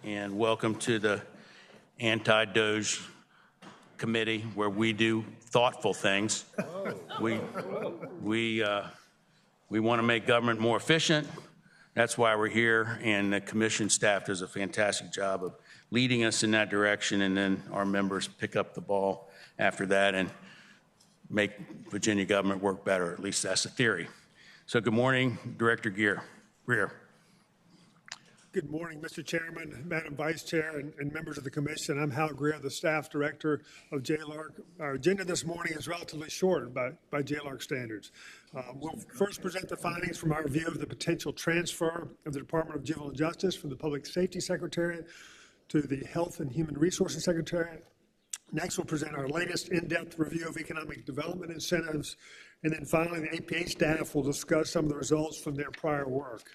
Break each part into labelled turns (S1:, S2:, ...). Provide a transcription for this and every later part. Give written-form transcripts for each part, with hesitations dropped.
S1: and welcome to the Anti-Doge Committee, where we do thoughtful things. We want to make government more efficient. That's why we're here, and the commission staff does a fantastic job of leading us in that direction, and then our members pick up the ball after that and make Virginia government work better. At least that's the theory. So good morning, Director Greer.
S2: Good morning, Mr. Chairman, Madam Vice Chair, and members of the Commission. I'm Hal Greer, the Staff Director of JLARC. Our agenda this morning is relatively short by JLARC standards. We'll first present the findings from our review of the potential transfer of the Department of Juvenile Justice from the Public Safety Secretariat to the Health and Human Resources Secretariat. Next, we'll present our latest in-depth review of economic development incentives. And then finally, the APA staff will discuss some of the results from their prior work.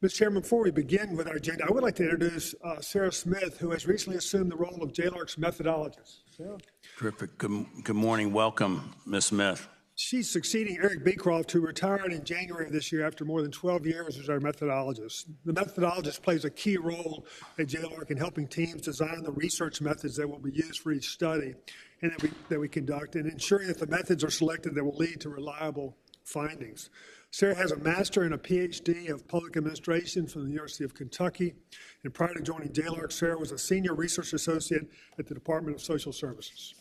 S2: Mr. Chairman, before we begin with our agenda, I would like to introduce Sarah Smith, who has recently assumed the role of JLARC's methodologist. Sarah?
S1: Terrific. Good morning. Welcome, Ms. Smith.
S2: She's succeeding Eric Beecroft, who retired in January of this year after more than 12 years as our methodologist. The methodologist plays a key role at JLARC in helping teams design the research methods that will be used for each study and that we conduct, and ensuring that the methods are selected that will lead to reliable findings. Sarah has a master and a PhD of public administration from the University of Kentucky. And prior to joining JLARC, Sarah was a senior research associate at the Department of Social Services.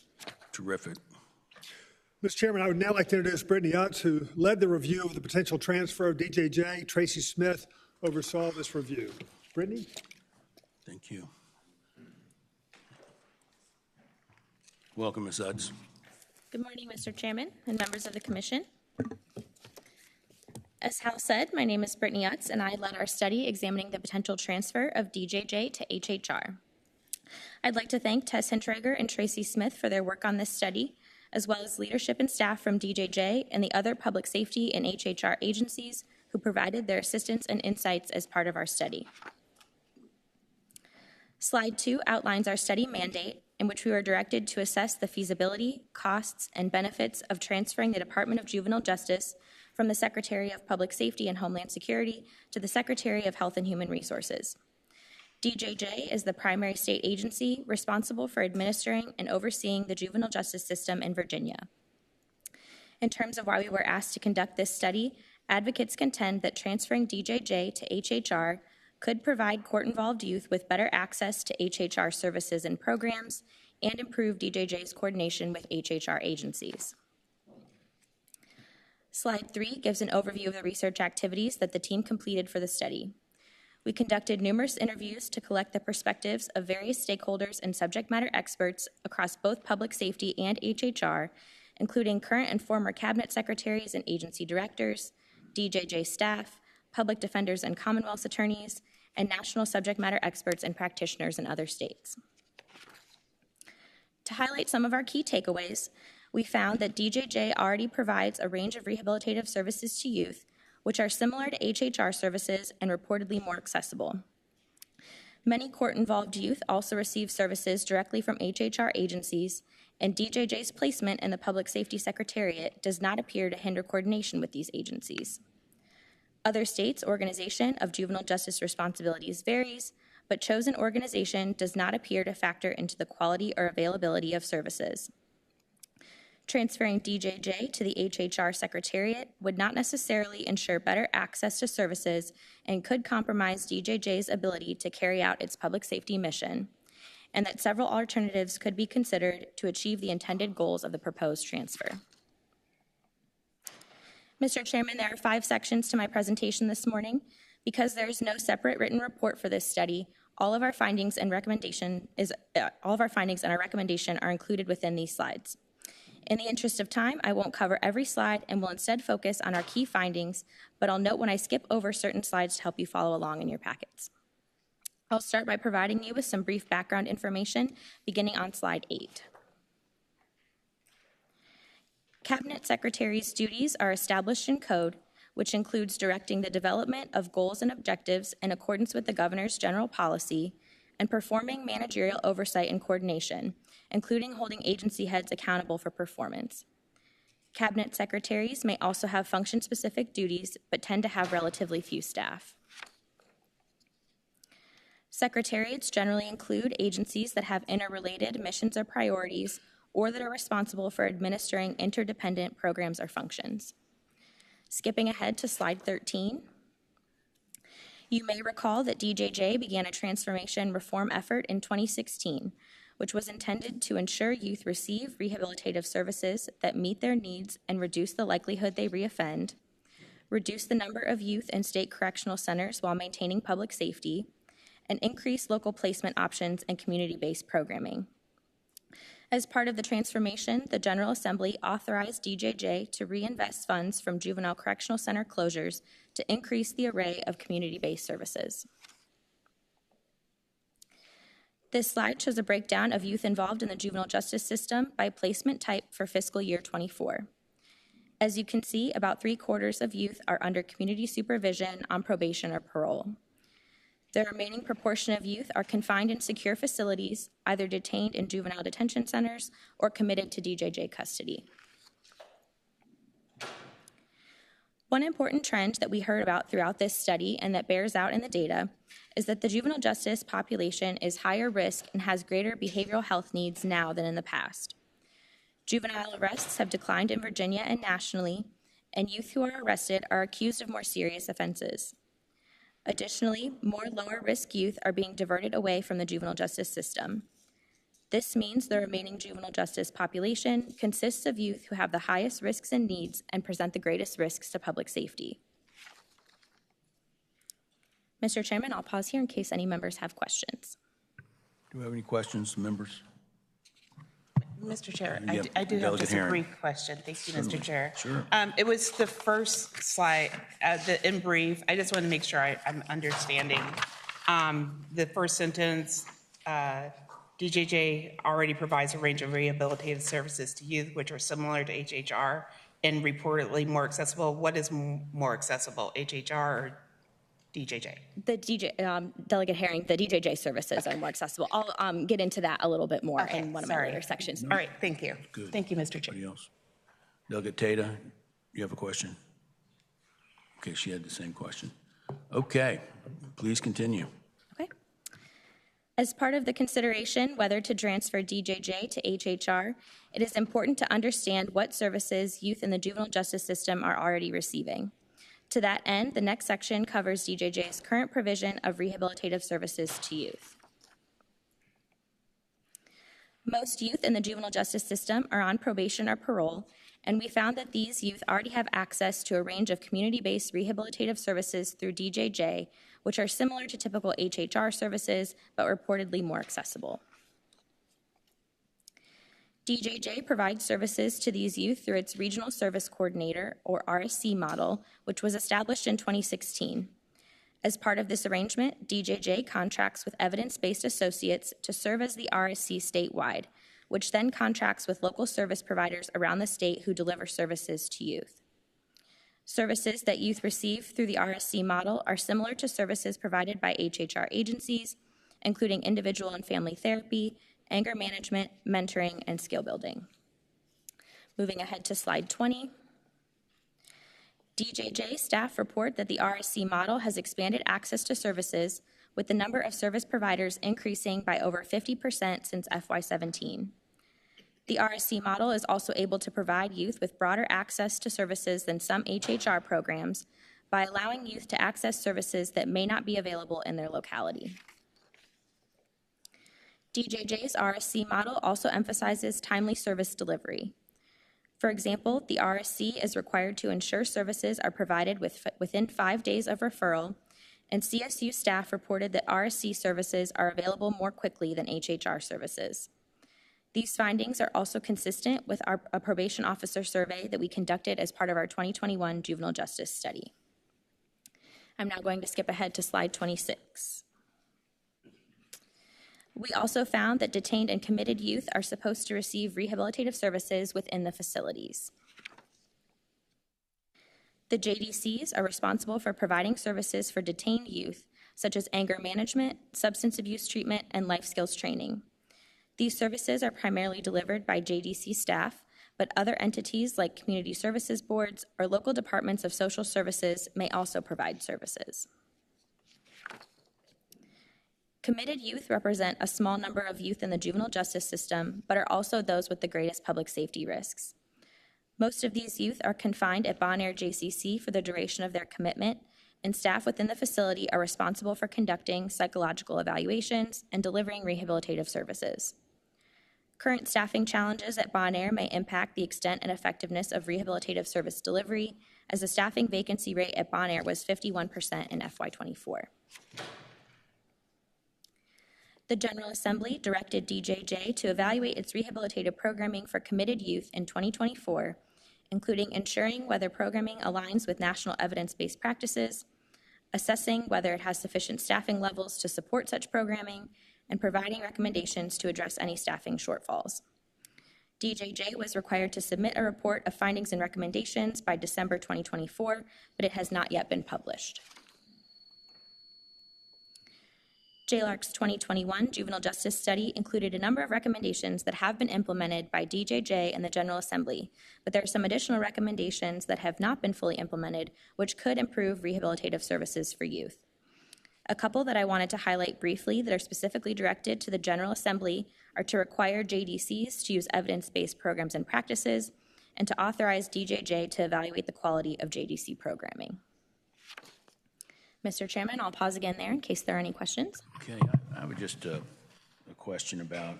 S1: Terrific.
S2: Mr. Chairman, I would now like to introduce Brittany Utz, who led the review of the potential transfer of DJJ. Tracy Smith oversaw this review. Brittany?
S1: Thank you. Welcome, Ms. Utz.
S3: Good morning, Mr. Chairman and members of the Commission. As Hal said, my name is Brittany Utz, and I led our study examining the potential transfer of DJJ to HHR. I'd like to thank Tess Hintrager and Tracy Smith for their work on this study, as well as leadership and staff from DJJ and the other public safety and HHR agencies who provided their assistance and insights as part of our study. Slide 2 outlines our study mandate, in which we were directed to assess the feasibility, costs, and benefits of transferring the Department of Juvenile Justice from the Secretary of Public Safety and Homeland Security to the Secretary of Health and Human Resources. DJJ is the primary state agency responsible for administering and overseeing the juvenile justice system in Virginia. In terms of why we were asked to conduct this study, advocates contend that transferring DJJ to HHR could provide court-involved youth with better access to HHR services and programs and improve DJJ's coordination with HHR agencies. Slide 3 gives an overview of the research activities that the team completed for the study. We conducted numerous interviews to collect the perspectives of various stakeholders and subject matter experts across both public safety and HHR, including current and former cabinet secretaries and agency directors, DJJ staff, public defenders and Commonwealth attorneys, and national subject matter experts and practitioners in other states. To highlight some of our key takeaways, we found that DJJ already provides a range of rehabilitative services to youth, which are similar to HHR services and reportedly more accessible. Many court-involved youth also receive services directly from HHR agencies, and DJJ's placement in the Public Safety Secretariat does not appear to hinder coordination with these agencies. Other states' organization of juvenile justice responsibilities varies, but chosen organization does not appear to factor into the quality or availability of services. Transferring DJJ to the HHR Secretariat would not necessarily ensure better access to services and could compromise DJJ's ability to carry out its public safety mission, and that several alternatives could be considered to achieve the intended goals of the proposed transfer. Mr. Chairman, there are 5 sections to my presentation this morning. Because there is no separate written report for this study, all of our findings and our recommendation are included within these slides. In the interest of time, I won't cover every slide and will instead focus on our key findings, but I'll note when I skip over certain slides to help you follow along in your packets. I'll start by providing you with some brief background information, beginning on slide 8. Cabinet Secretary's duties are established in code, which includes directing the development of goals and objectives in accordance with the governor's general policy and performing managerial oversight and coordination, including holding agency heads accountable for performance. Cabinet secretaries may also have function-specific duties, but tend to have relatively few staff. Secretariats generally include agencies that have interrelated missions or priorities or that are responsible for administering interdependent programs or functions. Skipping ahead to slide 13. You may recall that DJJ began a transformation reform effort in 2016, which was intended to ensure youth receive rehabilitative services that meet their needs and reduce the likelihood they reoffend, reduce the number of youth in state correctional centers while maintaining public safety, and increase local placement options and community-based programming. As part of the transformation, the General Assembly authorized DJJ to reinvest funds from juvenile correctional center closures to increase the array of community-based services. This slide shows a breakdown of youth involved in the juvenile justice system by placement type for fiscal year 24. As you can see, about 3/4 of youth are under community supervision, on probation, or parole. The remaining proportion of youth are confined in secure facilities, either detained in juvenile detention centers or committed to DJJ custody. One important trend that we heard about throughout this study and that bears out in the data is that the juvenile justice population is higher risk and has greater behavioral health needs now than in the past. Juvenile arrests have declined in Virginia and nationally, and youth who are arrested are accused of more serious offenses. Additionally, more lower-risk youth are being diverted away from the juvenile justice system. This means the remaining juvenile justice population consists of youth who have the highest risks and needs and present the greatest risks to public safety. Mr. Chairman, I'll pause here in case any members have questions.
S1: Do we have any questions, members?
S4: Mr. Chair,
S1: Yep,
S4: I do have
S1: Delegate
S4: just a
S1: Herring.
S4: brief question. Thank you, Mr. Chair.
S1: Sure.
S4: It was the first slide, in brief. I just want to make sure I'm understanding. The first sentence, DJJ already provides a range of rehabilitative services to youth which are similar to HHR and reportedly more accessible. What is more accessible, HHR or DJJ?
S3: The Delegate Herring, the DJJ services are more accessible. I'll get into that a little bit more in one of my later sections.
S4: All right, thank you.
S1: Good.
S4: Thank you, Mr. Chair.
S1: Anybody else? Delegate Tata, you have a question? Okay, she had the same question. Okay, please continue.
S3: Okay. As part of the consideration whether to transfer DJJ to HHR, it is important to understand what services youth in the juvenile justice system are already receiving. To that end, the next section covers DJJ's current provision of rehabilitative services to youth. Most youth in the juvenile justice system are on probation or parole, and we found that these youth already have access to a range of community-based rehabilitative services through DJJ, which are similar to typical HHR services, but reportedly more accessible. DJJ provides services to these youth through its Regional Service Coordinator, or RSC model, which was established in 2016. As part of this arrangement, DJJ contracts with evidence-based associates to serve as the RSC statewide, which then contracts with local service providers around the state who deliver services to youth. Services that youth receive through the RSC model are similar to services provided by HHR agencies, including individual and family therapy, anger management, mentoring, and skill building. Moving ahead to slide 20. DJJ staff report that the RSC model has expanded access to services, with the number of service providers increasing by over 50% since FY17. The RSC model is also able to provide youth with broader access to services than some HHR programs by allowing youth to access services that may not be available in their locality. DJJ's RSC model also emphasizes timely service delivery. For example, the RSC is required to ensure services are provided within 5 days of referral, and CSU staff reported that RSC services are available more quickly than HHR services. These findings are also consistent with a probation officer survey that we conducted as part of our 2021 juvenile justice study. I'm now going to skip ahead to slide 26. We also found that detained and committed youth are supposed to receive rehabilitative services within the facilities. The JDCs are responsible for providing services for detained youth, such as anger management, substance abuse treatment, and life skills training. These services are primarily delivered by JDC staff, but other entities like community services boards or local departments of social services may also provide services. Committed youth represent a small number of youth in the juvenile justice system, but are also those with the greatest public safety risks. Most of these youth are confined at Bon Air JCC for the duration of their commitment, and staff within the facility are responsible for conducting psychological evaluations and delivering rehabilitative services. Current staffing challenges at Bon Air may impact the extent and effectiveness of rehabilitative service delivery, as the staffing vacancy rate at Bon Air was 51% in FY24. The General Assembly directed DJJ to evaluate its rehabilitative programming for committed youth in 2024, including ensuring whether programming aligns with national evidence-based practices, assessing whether it has sufficient staffing levels to support such programming, and providing recommendations to address any staffing shortfalls. DJJ was required to submit a report of findings and recommendations by December 2024, but it has not yet been published. JLARC's 2021 Juvenile Justice Study included a number of recommendations that have been implemented by DJJ and the General Assembly, but there are some additional recommendations that have not been fully implemented, which could improve rehabilitative services for youth. A couple that I wanted to highlight briefly that are specifically directed to the General Assembly are to require JDCs to use evidence-based programs and practices, and to authorize DJJ to evaluate the quality of JDC programming. Mr. Chairman, I'll pause again there in case there are any questions.
S1: Okay, I would just a question about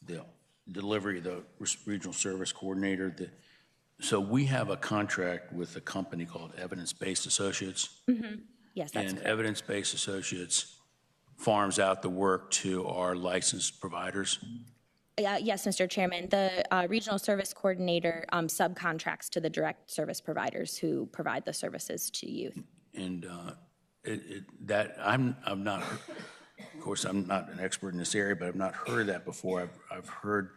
S1: the delivery of the regional service coordinator. So we have a contract with a company called Evidence-Based Associates.
S3: Mm-hmm. Yes, that's
S1: and
S3: correct.
S1: Evidence-Based Associates farms out the work to our licensed providers.
S3: Yes, Mr. Chairman. The regional service coordinator subcontracts to the direct service providers who provide the services to youth.
S1: And I'm not, of course, I'm not an expert in this area, but I've not heard that before. I've heard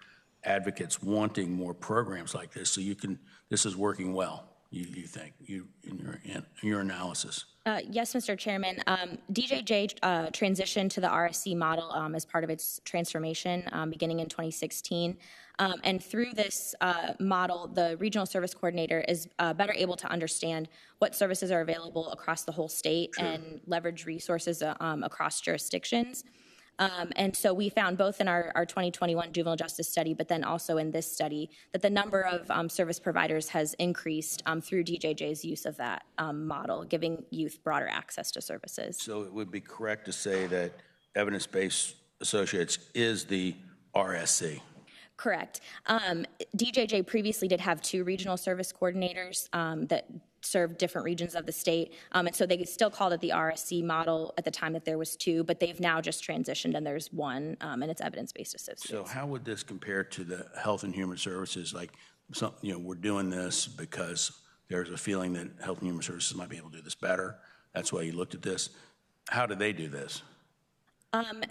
S1: advocates wanting more programs like this. So this is working well, you think, in your analysis.
S3: Yes, Mr. Chairman. DJJ transitioned to the RSC model as part of its transformation beginning in 2016. And through this model, the regional service coordinator is better able to understand what services are available across the whole state and leverage resources across jurisdictions. And so we found both in our 2021 juvenile justice study, but then also in this study, that the number of service providers has increased through DJJ's use of that model, giving youth broader access to services.
S1: So it would be correct to say that Evidence-Based Associates is the RSC?
S3: Correct. DJJ previously did have two regional service coordinators that served different regions of the state. And so they still called it the RSC model at the time that there was two, but they've now just transitioned and there's one, and it's Evidence-Based Associates.
S1: So how would this compare to the Health and Human Services? Like, we're doing this because there's a feeling that Health and Human Services might be able to do this better. That's why you looked at this. How do they do this?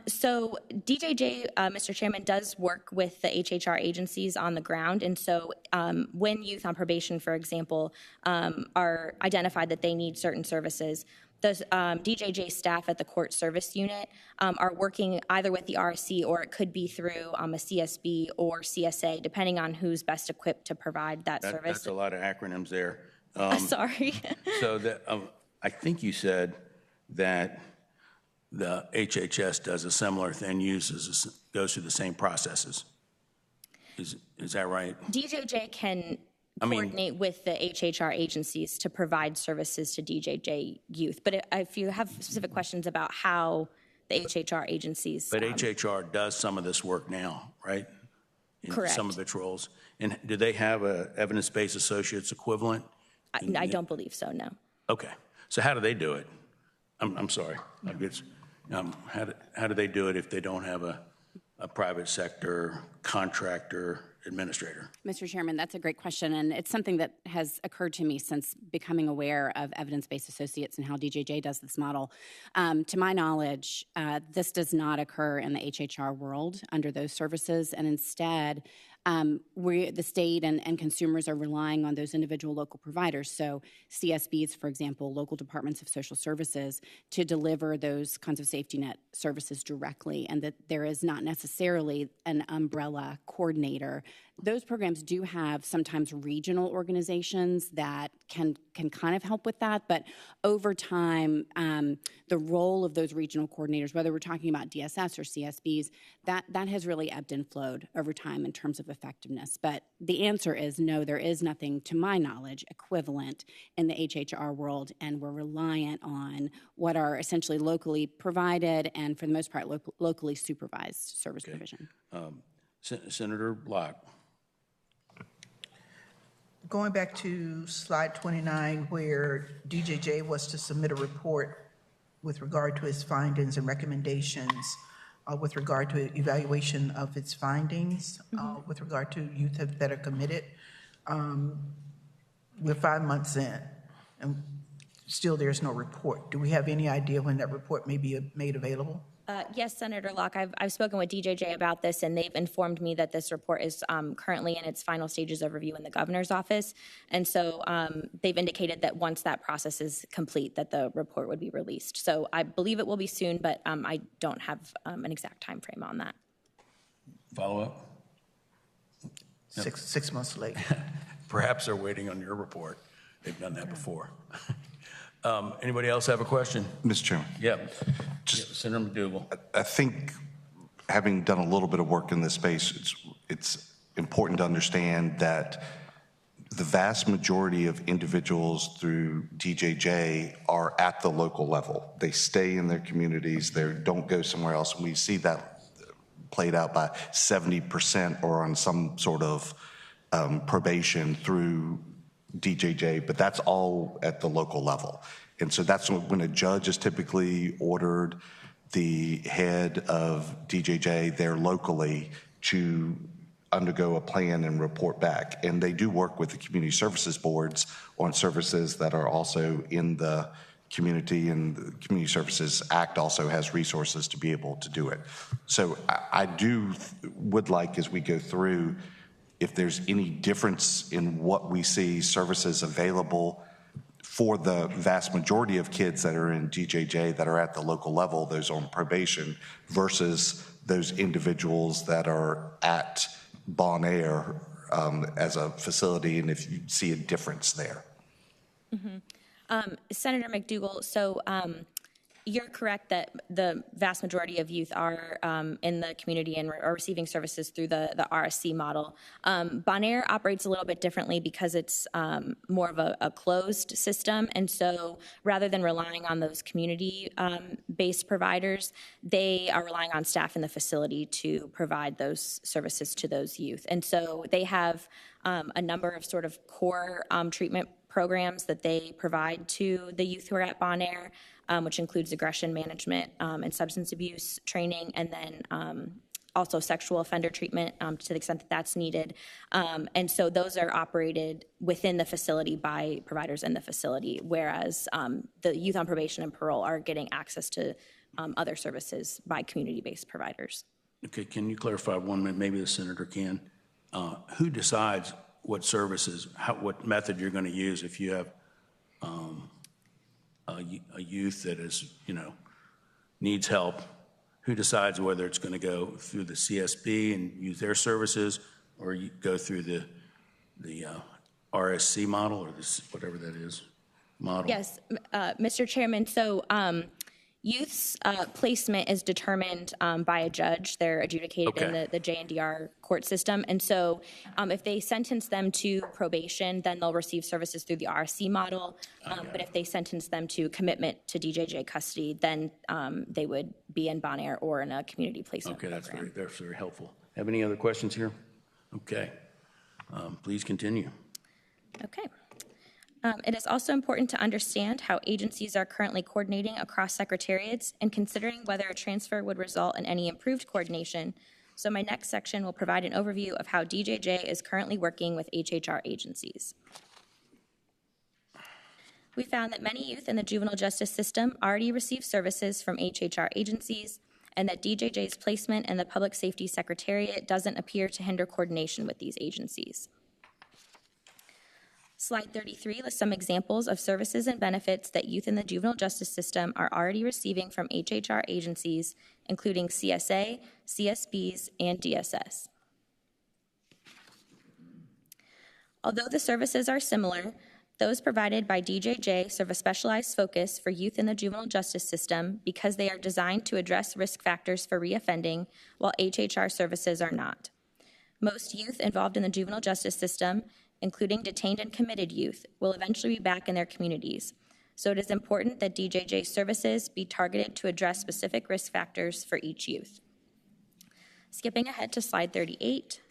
S3: So DJJ, Mr. Chairman, does work with the HHR agencies on the ground. And so when youth on probation, for example, are identified that they need certain services, the DJJ staff at the court service unit are working either with the RSC or it could be through a CSB or CSA, depending on who's best equipped to provide that service.
S1: That's a lot of acronyms there.
S3: Sorry.
S1: So I think you said that the HHS does a similar thing, goes through the same processes. Is that right?
S3: DJJ can coordinate with the HHR agencies to provide services to DJJ youth. But if you have specific questions about how the HHR agencies...
S1: But HHR does some of this work now, right?
S3: Correct.
S1: Some of its roles. And do they have a Evidence-Based Associates equivalent?
S3: I don't believe so, no.
S1: Okay. So how do they do it? I'm sorry. How do they do it if they don't have a private sector contractor administrator?
S5: Mr. Chairman, that's a great question, and it's something that has occurred to me since becoming aware of Evidence-Based Associates and how DJJ does this model. To my knowledge, this does not occur in the HHR world under those services, and instead, the state and consumers are relying on those individual local providers. So CSBs, for example, local departments of social services, to deliver those kinds of safety net services directly, and that there is not necessarily an umbrella coordinator Those programs do have sometimes regional organizations that can kind of help with that, but over time, the role of those regional coordinators, whether we're talking about DSS or CSBs, that has really ebbed and flowed over time in terms of effectiveness. But the answer is no, there is nothing, to my knowledge, equivalent in the HHR world, and we're reliant on what are essentially locally provided and, for the most part, locally supervised service provision.
S1: Senator Locke.
S6: Going back to slide 29, where DJJ was to submit a report with regard to its findings and recommendations, with regard to evaluation of its findings, with regard to youth that are committed. We're 5 months in, and still there's no report. Do we have any idea when that report may be made available?
S3: Yes, Senator Locke, I've spoken with DJJ about this, and they've informed me that this report is currently in its final stages of review in the governor's office. And so they've indicated that once that process is complete, that the report would be released. So I believe it will be soon, but I don't have an exact time frame on that.
S1: Follow up?
S6: Six months late.
S1: Perhaps they're waiting on your report. They've done that before. Anybody else have a question?
S7: Mr. Chairman.
S1: Yeah. Senator McDougal.
S7: I think, having done a little bit of work in this space, it's important to understand that the vast majority of individuals through DJJ are at the local level. They stay in their communities. They don't go somewhere else. And we see that played out by 70% or on some sort of probation through DJJ, but that's all at the local level. And so that's when a judge is typically ordered the head of DJJ there locally to undergo a plan and report back. And they do work with the community services boards on services that are also in the community, and the Community Services Act also has resources to be able to do it. So I would like, as we go through, if there's any difference in what we see services available for the vast majority of kids that are in DJJ that are at the local level, those on probation, versus those individuals that are at Bon Air as a facility, and if you see a difference there.
S3: Senator McDougal, so you're correct that the vast majority of youth are in the community and are receiving services through the RSC model. Bon Air operates a little bit differently because it's more of a closed system, and so rather than relying on those community-based providers, they are relying on staff in the facility to provide those services to those youth. And so they have a number of sort of core treatment programs that they provide to the youth who are at Bon Air, which includes aggression management and substance abuse training, and then also sexual offender treatment to the extent that that's needed. And so those are operated within the facility by providers in the facility, whereas the youth on probation and parole are getting access to other services by community-based providers.
S1: Okay, can you clarify one minute? Maybe the senator can. Who decides what services, what method you're going to use if you have a youth that is, needs help? Who decides whether it's going to go through the CSB and use their services, or you go through the RSC model, or this, whatever that is, model?
S3: Yes, Mr. Chairman. So youth's placement is determined by a judge. They're adjudicated in the JNDR court system. And so if they sentence them to probation, then they'll receive services through the RSC model. But if they sentence them to commitment to DJJ custody, then they would be in Bon Air or in a community placement program.
S1: That's very helpful. Have any other questions here? Okay. Please continue.
S3: Okay. It is also important to understand how agencies are currently coordinating across secretariats and considering whether a transfer would result in any improved coordination. So my next section will provide an overview of how DJJ is currently working with HHR agencies. We found that many youth in the juvenile justice system already receive services from HHR agencies, and that DJJ's placement in the Public Safety Secretariat doesn't appear to hinder coordination with these agencies. Slide 33 lists some examples of services and benefits that youth in the juvenile justice system are already receiving from HHR agencies, including CSA, CSBs, and DSS. Although the services are similar, those provided by DJJ serve a specialized focus for youth in the juvenile justice system because they are designed to address risk factors for reoffending, while HHR services are not. Most youth involved in the juvenile justice system, including detained and committed youth, will eventually be back in their communities. So it is important that DJJ services be targeted to address specific risk factors for each youth. Skipping ahead to slide 38.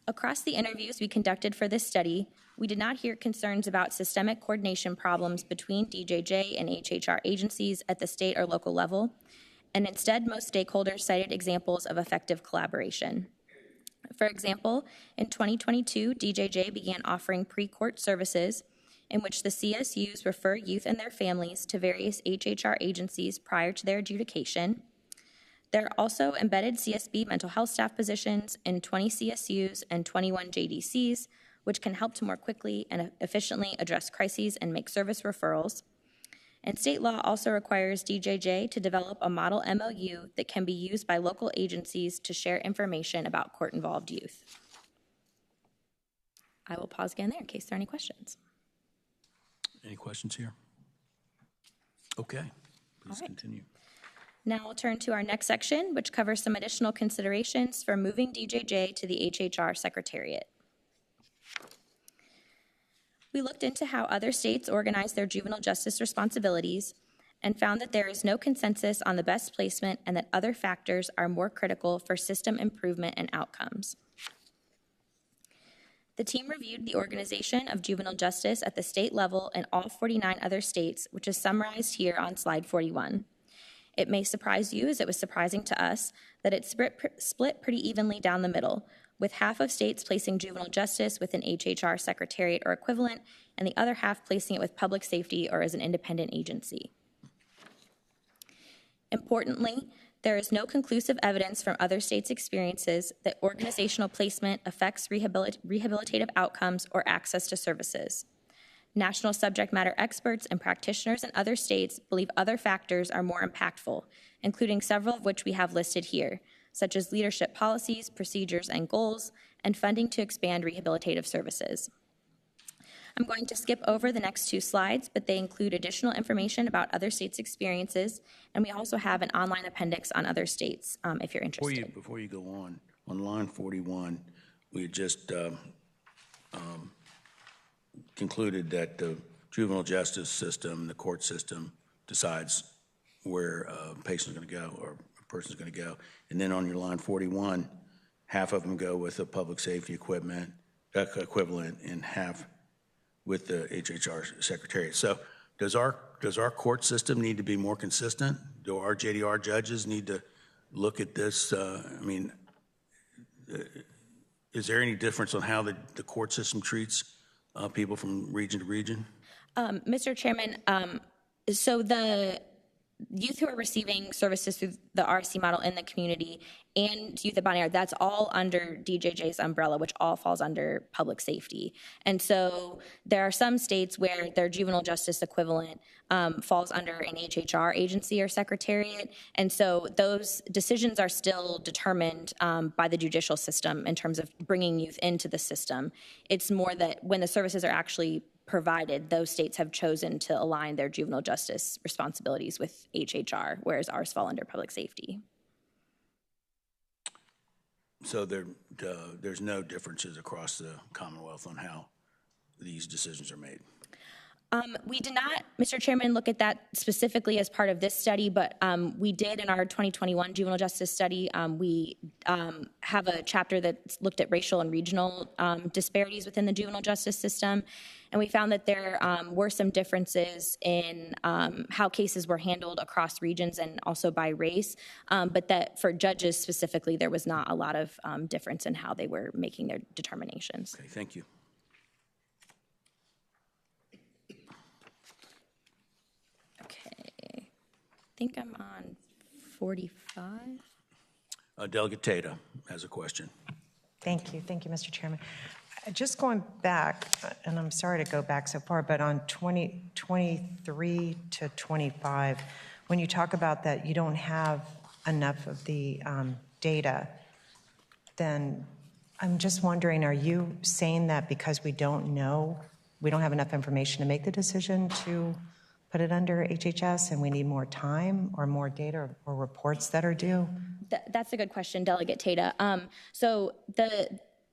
S3: Across the interviews we conducted for this study, we did not hear concerns about systemic coordination problems between DJJ and HHR agencies at the state or local level, and instead most stakeholders cited examples of effective collaboration. For example, in 2022, DJJ began offering pre-court services in which the CSUs refer youth and their families to various HHR agencies prior to their adjudication. There are also embedded CSB mental health staff positions in 20 CSUs and 21 JDCs, which can help to more quickly and efficiently address crises and make service referrals. And state law also requires DJJ to develop a model MOU that can be used by local agencies to share information about court-involved youth. I will pause again there in case there are any questions.
S1: Any questions here? Okay, please continue.
S3: Now we'll turn to our next section, which covers some additional considerations for moving DJJ to the HHR Secretariat. We looked into how other states organize their juvenile justice responsibilities and found that there is no consensus on the best placement and that other factors are more critical for system improvement and outcomes. The team reviewed the organization of juvenile justice at the state level in all 49 other states, which is summarized here on slide 41. It may surprise you, as it was surprising to us, that it's split pretty evenly down the middle, with half of states placing juvenile justice with an HHR secretariat or equivalent, and the other half placing it with public safety or as an independent agency. Importantly, there is no conclusive evidence from other states' experiences that organizational placement affects rehabilitative outcomes or access to services. National subject matter experts and practitioners in other states believe other factors are more impactful, including several of which we have listed here, such as leadership policies, procedures, and goals, and funding to expand rehabilitative services. I'm going to skip over the next two slides, but they include additional information about other states' experiences, and we also have an online appendix on other states if you're interested.
S1: Before you go on line 41, we had just concluded that the juvenile justice system, the court system, decides where a patient's going to go or a person's going to go. And then on your line 41, half of them go with a public safety equivalent and half with the HHR secretariat. So does our court system need to be more consistent? Do our JDR judges need to look at this? Is there any difference on how the court system treats people from region to region?
S3: Mr. Chairman, so the youth who are receiving services through the RC model in the community and youth at Bon Air, that's all under DJJ's umbrella, which all falls under public safety. And so there are some states where their juvenile justice equivalent falls under an HHR agency or secretariat. And so those decisions are still determined by the judicial system in terms of bringing youth into the system. It's more that when the services are actually provided, those states have chosen to align their juvenile justice responsibilities with HHR, whereas ours fall under public safety.
S1: So there's no differences across the Commonwealth on how these decisions are made?
S3: We did not, Mr. Chairman, look at that specifically as part of this study, but we did in our 2021 juvenile justice study. We have a chapter that looked at racial and regional disparities within the juvenile justice system, and we found that there were some differences in how cases were handled across regions and also by race, but that for judges specifically, there was not a lot of difference in how they were making their determinations.
S1: Okay, thank you.
S3: I think I'm on 45.
S1: Delegate Tata has a question.
S8: Thank you, Mr. Chairman. Just going back, and I'm sorry to go back so far, but on 23 to 25, when you talk about that you don't have enough of the data, then I'm just wondering, are you saying that because we don't know, we don't have enough information to make the decision to put it under HHS and we need more time or more data or reports that are due?
S3: That's a good question, Delegate Tata.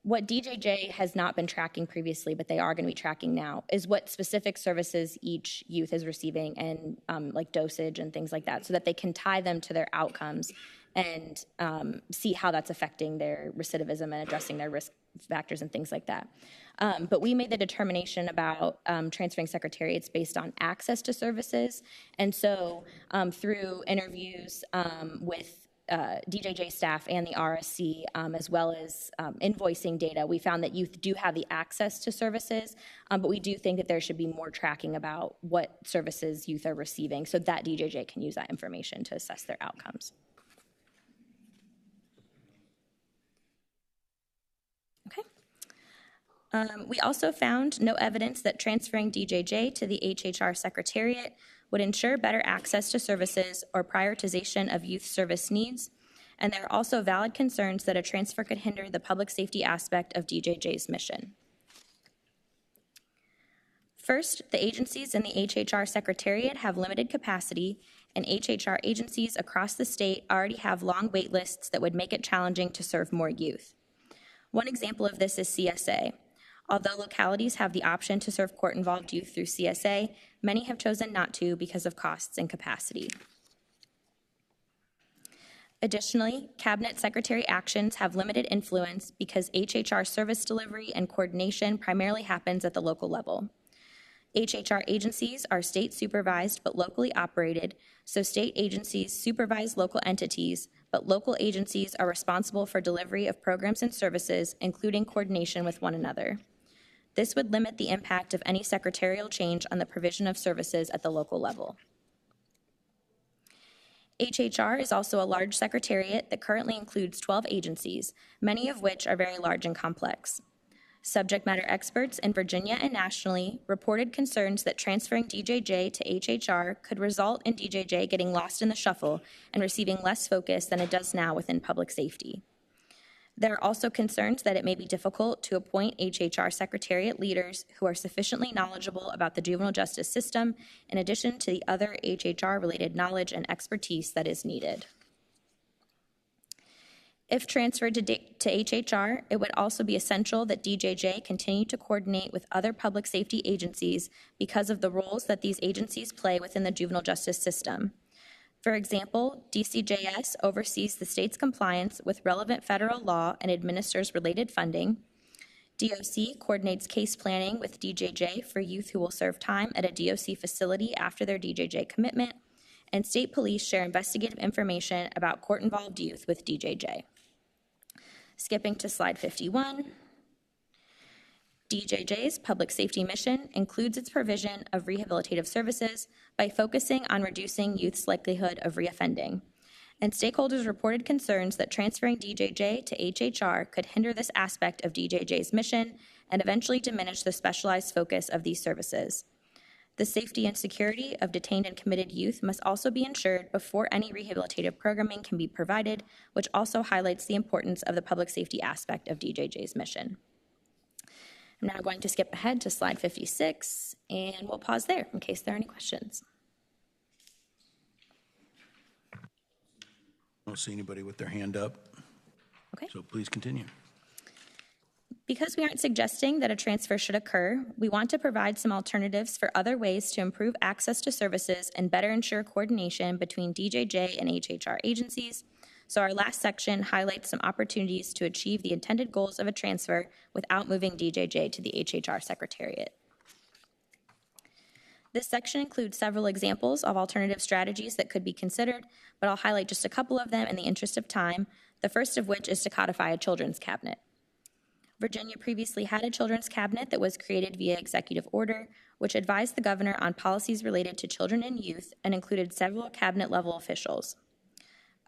S3: What DJJ has not been tracking previously, but they are going to be tracking now, is what specific services each youth is receiving and like dosage and things like that, so that they can tie them to their outcomes and see how that's affecting their recidivism and addressing their risk factors and things like that. But we made the determination about transferring secretariats based on access to services. And so through interviews with DJJ staff and the RSC, as well as invoicing data, we found that youth do have the access to services, but we do think that there should be more tracking about what services youth are receiving so that DJJ can use that information to assess their outcomes. Okay. We also found no evidence that transferring DJJ to the HHR Secretariat would ensure better access to services or prioritization of youth service needs, and there are also valid concerns that a transfer could hinder the public safety aspect of DJJ's mission. First, the agencies in the HHR Secretariat have limited capacity, and HHR agencies across the state already have long wait lists that would make it challenging to serve more youth. One example of this is CSA. Although localities have the option to serve court-involved youth through CSA, many have chosen not to because of costs and capacity. Additionally, Cabinet Secretary actions have limited influence because HHR service delivery and coordination primarily happens at the local level. HHR agencies are state supervised but locally operated, so state agencies supervise local entities, but local agencies are responsible for delivery of programs and services, including coordination with one another. This would limit the impact of any secretarial change on the provision of services at the local level. HHR is also a large secretariat that currently includes 12 agencies, many of which are very large and complex. Subject matter experts in Virginia and nationally reported concerns that transferring DJJ to HHR could result in DJJ getting lost in the shuffle and receiving less focus than it does now within public safety. There are also concerns that it may be difficult to appoint HHR Secretariat leaders who are sufficiently knowledgeable about the juvenile justice system, in addition to the other HHR-related knowledge and expertise that is needed. If transferred to HHR, it would also be essential that DJJ continue to coordinate with other public safety agencies because of the roles that these agencies play within the juvenile justice system. For example, DCJS oversees the state's compliance with relevant federal law and administers related funding. DOC coordinates case planning with DJJ for youth who will serve time at a DOC facility after their DJJ commitment, and state police share investigative information about court-involved youth with DJJ. Skipping to slide 51. DJJ's public safety mission includes its provision of rehabilitative services by focusing on reducing youth's likelihood of reoffending. And stakeholders reported concerns that transferring DJJ to HHR could hinder this aspect of DJJ's mission and eventually diminish the specialized focus of these services. The safety and security of detained and committed youth must also be ensured before any rehabilitative programming can be provided, which also highlights the importance of the public safety aspect of DJJ's mission. I'm now going to skip ahead to slide 56, and we'll pause there in case there are any questions.
S1: I don't see anybody with their hand up.
S3: Okay.
S1: So please continue.
S3: Because we aren't suggesting that a transfer should occur, we want to provide some alternatives for other ways to improve access to services and better ensure coordination between DJJ and HHR agencies. So our last section highlights some opportunities to achieve the intended goals of a transfer without moving DJJ to the HHR Secretariat. This section includes several examples of alternative strategies that could be considered, but I'll highlight just a couple of them in the interest of time, the first of which is to codify a children's cabinet. Virginia previously had a children's cabinet that was created via executive order, which advised the governor on policies related to children and youth and included several cabinet-level officials.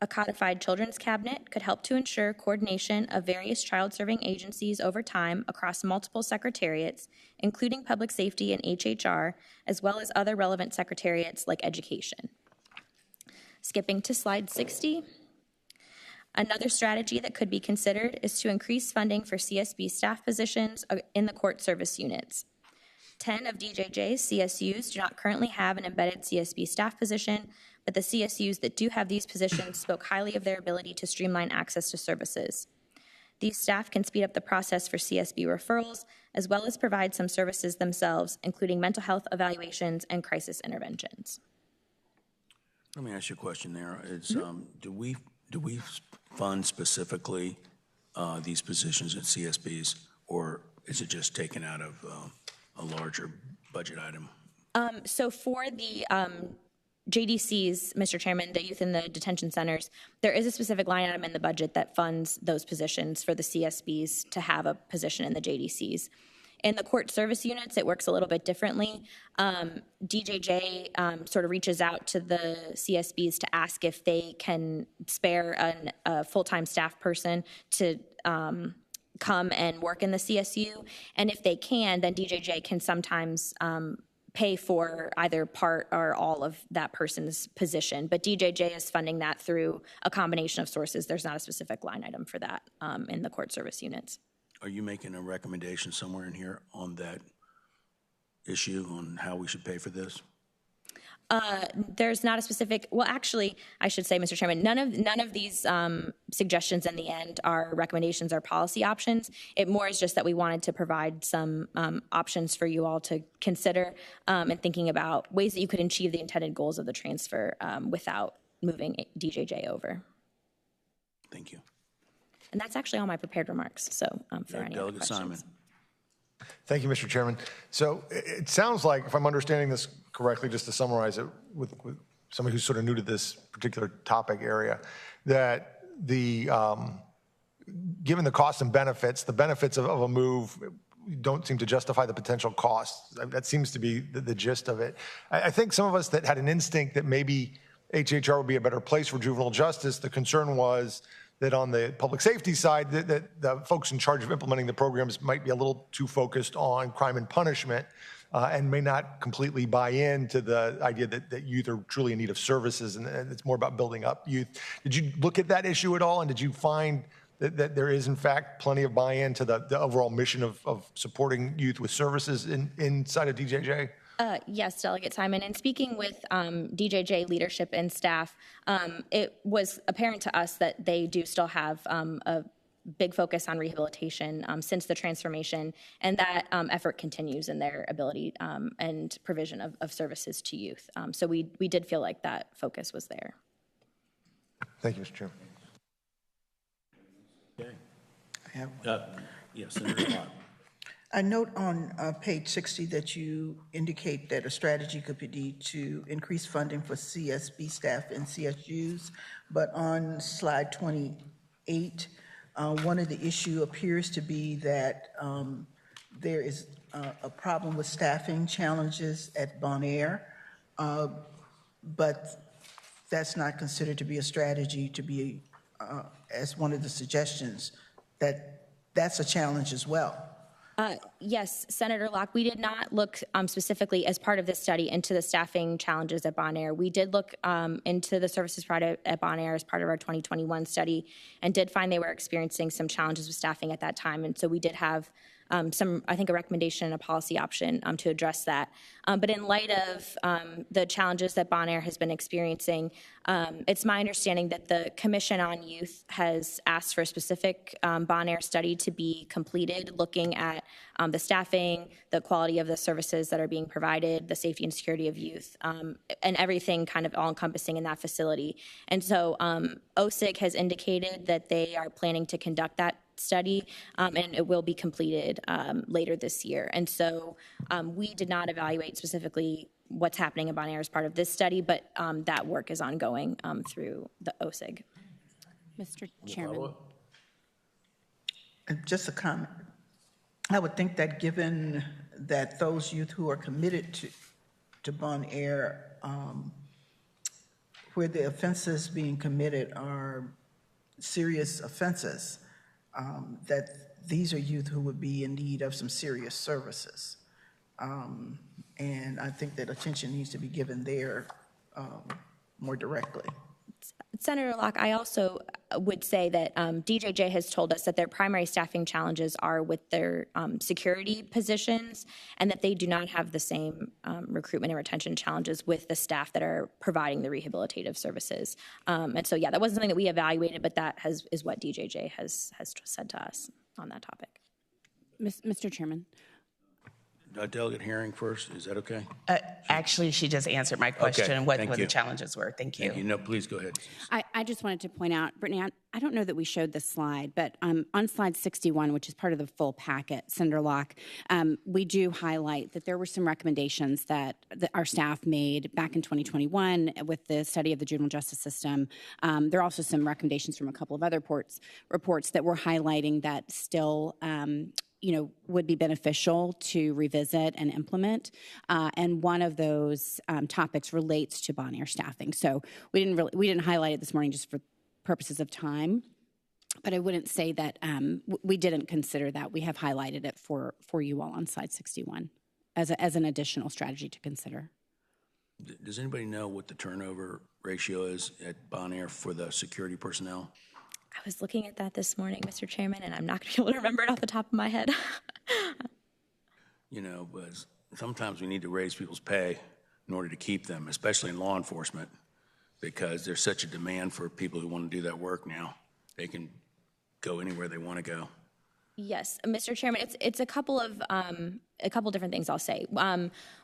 S3: A codified children's cabinet could help to ensure coordination of various child-serving agencies over time across multiple secretariats, including public safety and HHR, as well as other relevant secretariats like education. Skipping to slide 60. Another strategy that could be considered is to increase funding for CSB staff positions in the court service units. 10 of DJJ's CSUs do not currently have an embedded CSB staff position, but the CSUs that do have these positions spoke highly of their ability to streamline access to services. These staff can speed up the process for CSB referrals, as well as provide some services themselves, including mental health evaluations and crisis interventions.
S1: Let me ask you a question there. Do we fund specifically these positions at CSBs, or is it just taken out of a larger budget item?
S3: So for the JDCs, Mr. Chairman, the youth in the detention centers, there is a specific line item in the budget that funds those positions for the CSBs to have a position in the JDCs. In the court service units, it works a little bit differently. DJJ sort of reaches out to the CSBs to ask if they can spare a full-time staff person to come and work in the CSU. And if they can, then DJJ can sometimes pay for either part or all of that person's position. But DJJ is funding that through a combination of sources. There's not a specific line item for that in the court service units.
S1: Are you making a recommendation somewhere in here on that issue, on how we should pay for this?
S3: There's not a specific, well, actually, I should say, Mr. Chairman, none of these suggestions in the end are recommendations or policy options. It more is just that we wanted to provide some options for you all to consider and thinking about ways that you could achieve the intended goals of the transfer without moving DJJ over.
S1: Thank you.
S3: And that's actually all my prepared remarks, so for any other
S1: Delegate
S3: questions.
S1: Simon.
S9: Thank you, Mr. Chairman. So it sounds like, if I'm understanding this correctly, just to summarize it with somebody who's sort of new to this particular topic area, that given the costs and benefits, the benefits of a move don't seem to justify the potential costs. That seems to be the gist of it. I think some of us that had an instinct that maybe HHR would be a better place for juvenile justice, the concern was that on the public safety side, that the folks in charge of implementing the programs might be a little too focused on crime and punishment and may not completely buy into the idea that youth are truly in need of services and it's more about building up youth. Did you look at that issue at all, and did you find that there is, in fact, plenty of buy-in to the overall mission of supporting youth with services inside of DJJ?
S3: Yes, Delegate Simon. And speaking with DJJ leadership and staff, it was apparent to us that they do still have a big focus on rehabilitation since the transformation, and that effort continues in their ability and provision of services to youth. So we did feel like that focus was there.
S9: Thank you, Mr. Chairman.
S1: Okay. Yes, Senator Lott.
S6: I note on page 60 that you indicate that a strategy could be to increase funding for CSB staff and CSUs, but on slide 28, one of the issue appears to be that there is a problem with staffing challenges at Bon Air, but that's not considered to be a strategy to be, as one of the suggestions, that's a challenge as well.
S3: Yes, Senator Locke, we did not look specifically as part of this study into the staffing challenges at Bon Air. We did look into the services provided at Bon Air as part of our 2021 study and did find they were experiencing some challenges with staffing at that time. And so we did have I think, a recommendation and a policy option to address that. But in light of the challenges that Bon Air has been experiencing, it's my understanding that the Commission on Youth has asked for a specific Bon Air study to be completed, looking at the staffing, the quality of the services that are being provided, the safety and security of youth, and everything kind of all-encompassing in that facility. And so OSIG has indicated that they are planning to conduct that study, and it will be completed later this year. And so we did not evaluate specifically what's happening in Bon Air as part of this study, but that work is ongoing through the OSIG.
S5: Mr. Chairman.
S6: Just a comment. I would think that given that those youth who are committed to Bon Air, where the offenses being committed are serious offenses, that these are youth who would be in need of some serious services. And I think that attention needs to be given there more directly.
S3: Senator Locke, I also would say that DJJ has told us that their primary staffing challenges are with their security positions, and that they do not have the same recruitment and retention challenges with the staff that are providing the rehabilitative services. And so, yeah, that wasn't something that we evaluated, but that is what DJJ has said to us on that topic.
S5: Mr. Chairman.
S1: Delegate Herring first, is that okay?
S4: Actually, she just answered my question, what
S1: thank
S4: the
S1: you.
S4: challenges were. Thank you.
S1: Thank you. No, please go ahead.
S5: I just wanted to point out, Brittany, I don't know that we showed this slide, but on slide 61, which is part of the full packet, Senator Locke, we do highlight that there were some recommendations that our staff made back in 2021 with the study of the juvenile justice system. There are also some recommendations from a couple of other reports that were highlighting that still would be beneficial to revisit and implement. And one of those topics relates to Bon Air staffing. So we didn't highlight it this morning just for purposes of time, but I wouldn't say that we didn't consider that. We have highlighted it for you all on slide 61 as an additional strategy to consider.
S1: Does anybody know what the turnover ratio is at Bon Air for the security personnel?
S3: I was looking at that this morning, Mr. Chairman, and I'm not going to be able to remember it off the top of my head.
S1: But sometimes we need to raise people's pay in order to keep them, especially in law enforcement, because there's such a demand for people who want to do that work now. They can go anywhere they want to go.
S3: Yes, Mr. Chairman, it's a couple different things I'll say.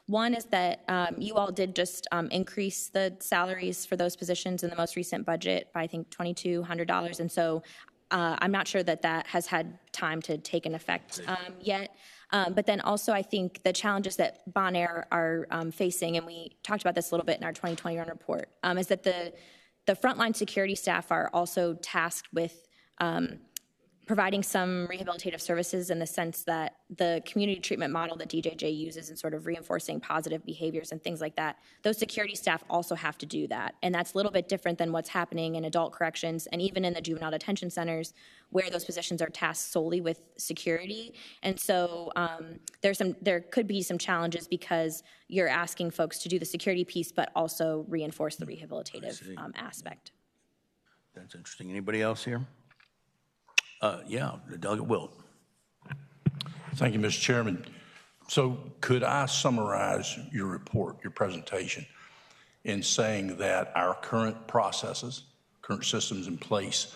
S3: One is that you all did just increase the salaries for those positions in the most recent budget by, I think, $2,200, and so I'm not sure that has had time to take an effect yet. But then also, I think the challenges that Bon Air are facing, and we talked about this a little bit in our 2021 report, is that the frontline security staff are also tasked with providing some rehabilitative services in the sense that the community treatment model that DJJ uses in sort of reinforcing positive behaviors and things like that, those security staff also have to do that. And that's a little bit different than what's happening in adult corrections and even in the juvenile detention centers where those positions are tasked solely with security. And so there could be some challenges because you're asking folks to do the security piece but also reinforce the rehabilitative aspect.
S1: That's interesting. Anybody else here? The Delegate Wilt.
S10: Thank you, Mr. Chairman. So could I summarize your report, your presentation, in saying that our current processes, current systems in place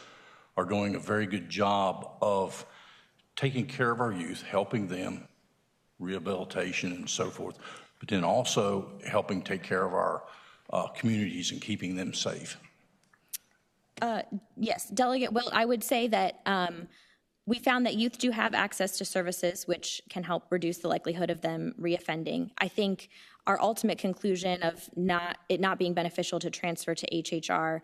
S10: are doing a very good job of taking care of our youth, helping them, rehabilitation and so forth, but then also helping take care of our communities and keeping them safe?
S3: Yes, Delegate Wilt, I would say that we found that youth do have access to services which can help reduce the likelihood of them reoffending. I think our ultimate conclusion of it not being beneficial to transfer to HHR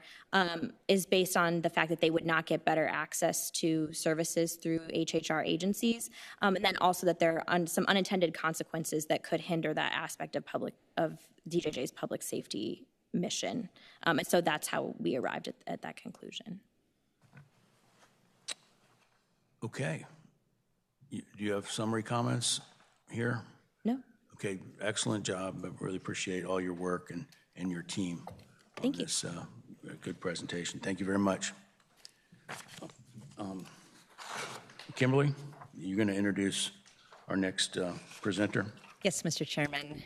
S3: is based on the fact that they would not get better access to services through HHR agencies, and then also that there are some unintended consequences that could hinder that aspect of DJJ's public safety mission. And so that's how we arrived at that conclusion.
S1: Okay. Do you have summary comments here?
S3: No.
S1: Okay, excellent job. I really appreciate all your work and your team.
S3: Thank you.
S1: This good presentation. Thank you very much. Kimberly, you're going to introduce our next presenter.
S11: Yes, Mr. Chairman.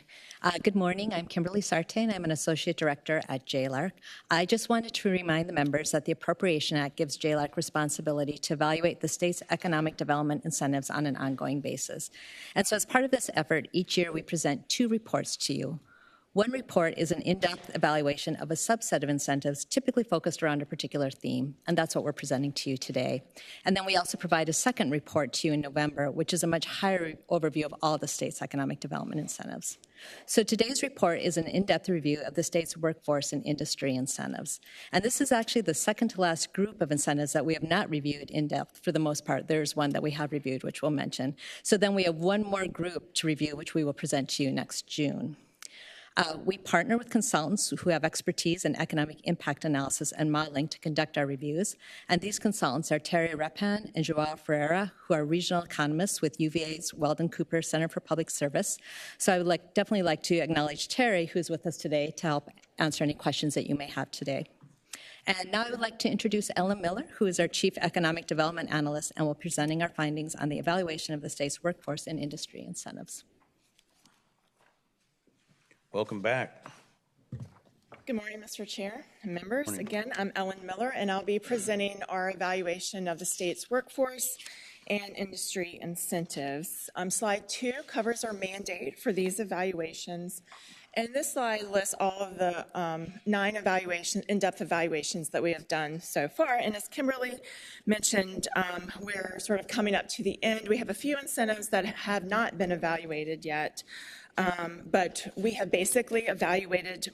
S11: Good morning. I'm Kimberly Sartain. I'm an Associate Director at JLARC. I just wanted to remind the members that the Appropriation Act gives JLARC responsibility to evaluate the state's economic development incentives on an ongoing basis. And so as part of this effort, each year we present 2 reports to you. One report is an in-depth evaluation of a subset of incentives typically focused around a particular theme, and that's what we're presenting to you today. And then we also provide a second report to you in November, which is a much higher overview of all the state's economic development incentives. So today's report is an in-depth review of the state's workforce and industry incentives. And this is actually the second to last group of incentives that we have not reviewed in depth for the most part. There's one that we have reviewed, which we'll mention. So then we have one more group to review, which we will present to you next June. We partner with consultants who have expertise in economic impact analysis and modeling to conduct our reviews. And these consultants are Terry Repan and Joao Ferreira, who are regional economists with UVA's Weldon Cooper Center for Public Service. So I would definitely like to acknowledge Terry, who's with us today, to help answer any questions that you may have today. And now I would like to introduce Ellen Miller, who is our Chief Economic Development Analyst and will be presenting our findings on the evaluation of the state's workforce and industry incentives.
S1: Welcome back.
S12: Good morning, Mr. Chair and members. Again, I'm Ellen Miller, and I'll be presenting our evaluation of the state's workforce and industry incentives. Slide 2 covers our mandate for these evaluations. And this slide lists all of the 9 in-depth evaluations that we have done so far. And as Kimberly mentioned, we're sort of coming up to the end. We have a few incentives that have not been evaluated yet, but we have basically evaluated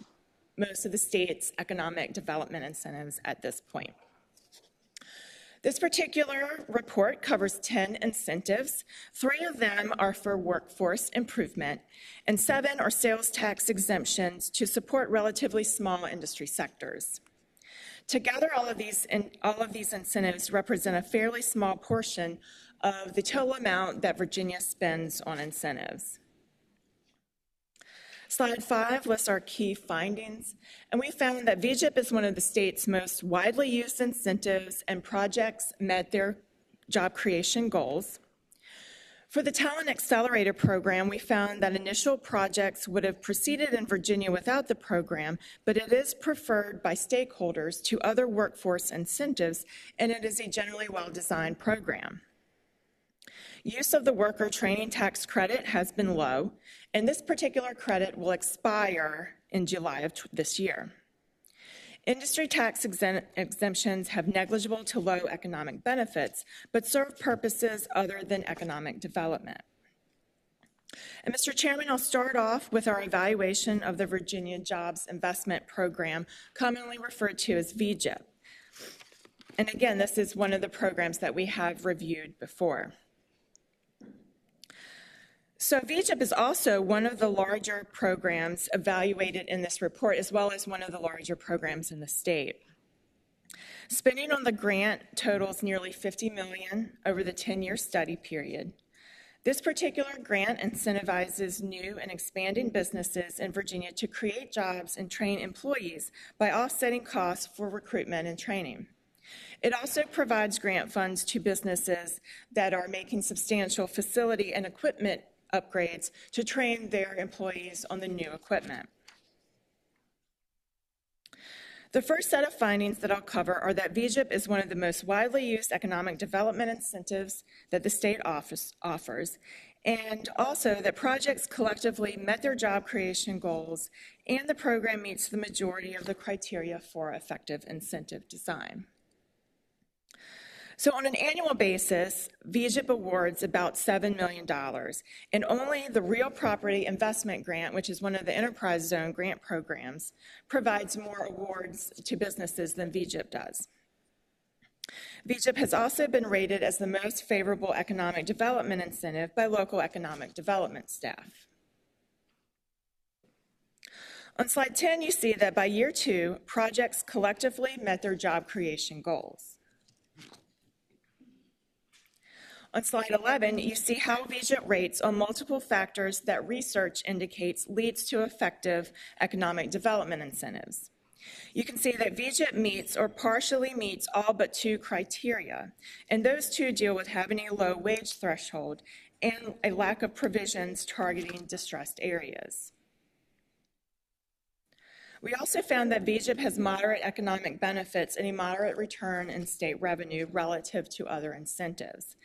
S12: most of the state's economic development incentives at this point. This particular report covers 10 incentives. 3 of them are for workforce improvement, and 7 are sales tax exemptions to support relatively small industry sectors. Together, all of these incentives represent a fairly small portion of the total amount that Virginia spends on incentives. Slide 5 lists our key findings, and we found that VGIP is one of the state's most widely used incentives, and projects met their job creation goals. For the Talent Accelerator program, we found that initial projects would have proceeded in Virginia without the program, but it is preferred by stakeholders to other workforce incentives, and it is a generally well-designed program. Use of the worker training tax credit has been low, and this particular credit will expire in July of this year. Industry tax exemptions have negligible to low economic benefits, but serve purposes other than economic development. And Mr. Chairman, I'll start off with our evaluation of the Virginia Jobs Investment Program, commonly referred to as VGIP. And again, this is one of the programs that we have reviewed before. So VGIP is also one of the larger programs evaluated in this report, as well as one of the larger programs in the state. Spending on the grant totals nearly $50 million over the 10-year study period. This particular grant incentivizes new and expanding businesses in Virginia to create jobs and train employees by offsetting costs for recruitment and training. It also provides grant funds to businesses that are making substantial facility and equipment upgrades to train their employees on the new equipment. The first set of findings that I'll cover are that VGIP is one of the most widely used economic development incentives that the state offers, and also that projects collectively met their job creation goals, and the program meets the majority of the criteria for effective incentive design. So on an annual basis, VGIP awards about $7 million, and only the Real Property Investment Grant, which is one of the Enterprise Zone grant programs, provides more awards to businesses than VGIP does. VGIP has also been rated as the most favorable economic development incentive by local economic development staff. On slide 10, you see that by year 2, projects collectively met their job creation goals. On slide 11, you see how VGIP rates on multiple factors that research indicates leads to effective economic development incentives. You can see that VGIP meets or partially meets all but 2 criteria, and those 2 deal with having a low wage threshold and a lack of provisions targeting distressed areas. We also found that VGIP has moderate economic benefits and a moderate return in state revenue relative to other incentives.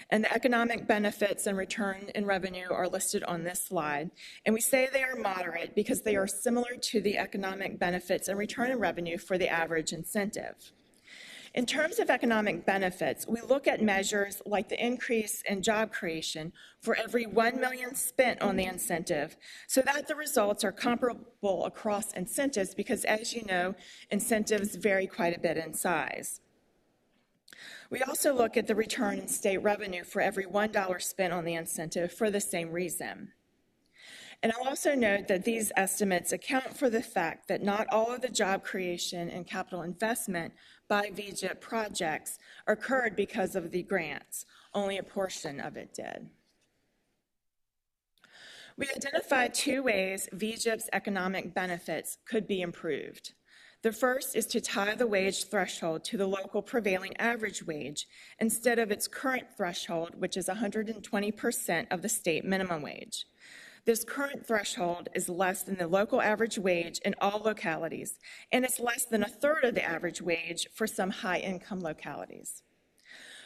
S12: And the economic benefits and return in revenue are listed on this slide. And we say they are moderate because they are similar to the economic benefits and return in revenue for the average incentive. In terms of economic benefits, we look at measures like the increase in job creation for every $1 million spent on the incentive so that the results are comparable across incentives because, as you know, incentives vary quite a bit in size. We also look at the return in state revenue for every $1 spent on the incentive for the same reason. And I'll also note that these estimates account for the fact that not all of the job creation and capital investment by VGIP projects occurred because of the grants. Only a portion of it did. We identified 2 ways VGIP's economic benefits could be improved. The first is to tie the wage threshold to the local prevailing average wage instead of its current threshold, which is 120% of the state minimum wage. This current threshold is less than the local average wage in all localities, and it's less than a third of the average wage for some high-income localities.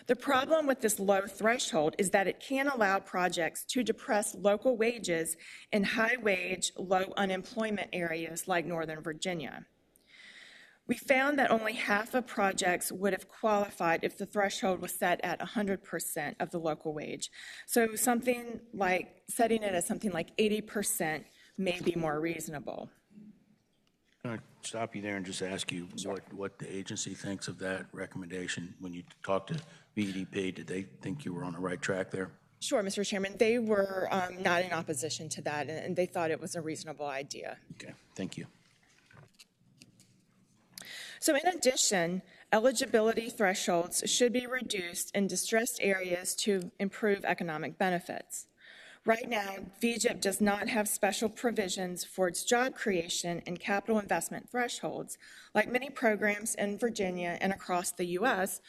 S12: The problem with this low threshold is that it can allow projects to depress local wages in high-wage, low unemployment areas like Northern Virginia. We found that only half of projects would have qualified if the threshold was set at 100% of the local wage. So something like setting it at something like 80% may be more reasonable.
S1: Can I stop you there and just ask you what the agency thinks of that recommendation? When you talked to VEDP, did they think you were on the right track there?
S12: Sure, Mr. Chairman. They were not in opposition to that, and they thought it was a reasonable idea.
S1: Okay, thank you.
S12: So in addition, eligibility thresholds should be reduced in distressed areas to improve economic benefits. Right now, VGIP does not have special provisions for its job creation and capital investment thresholds, like many programs in Virginia and across the U.S.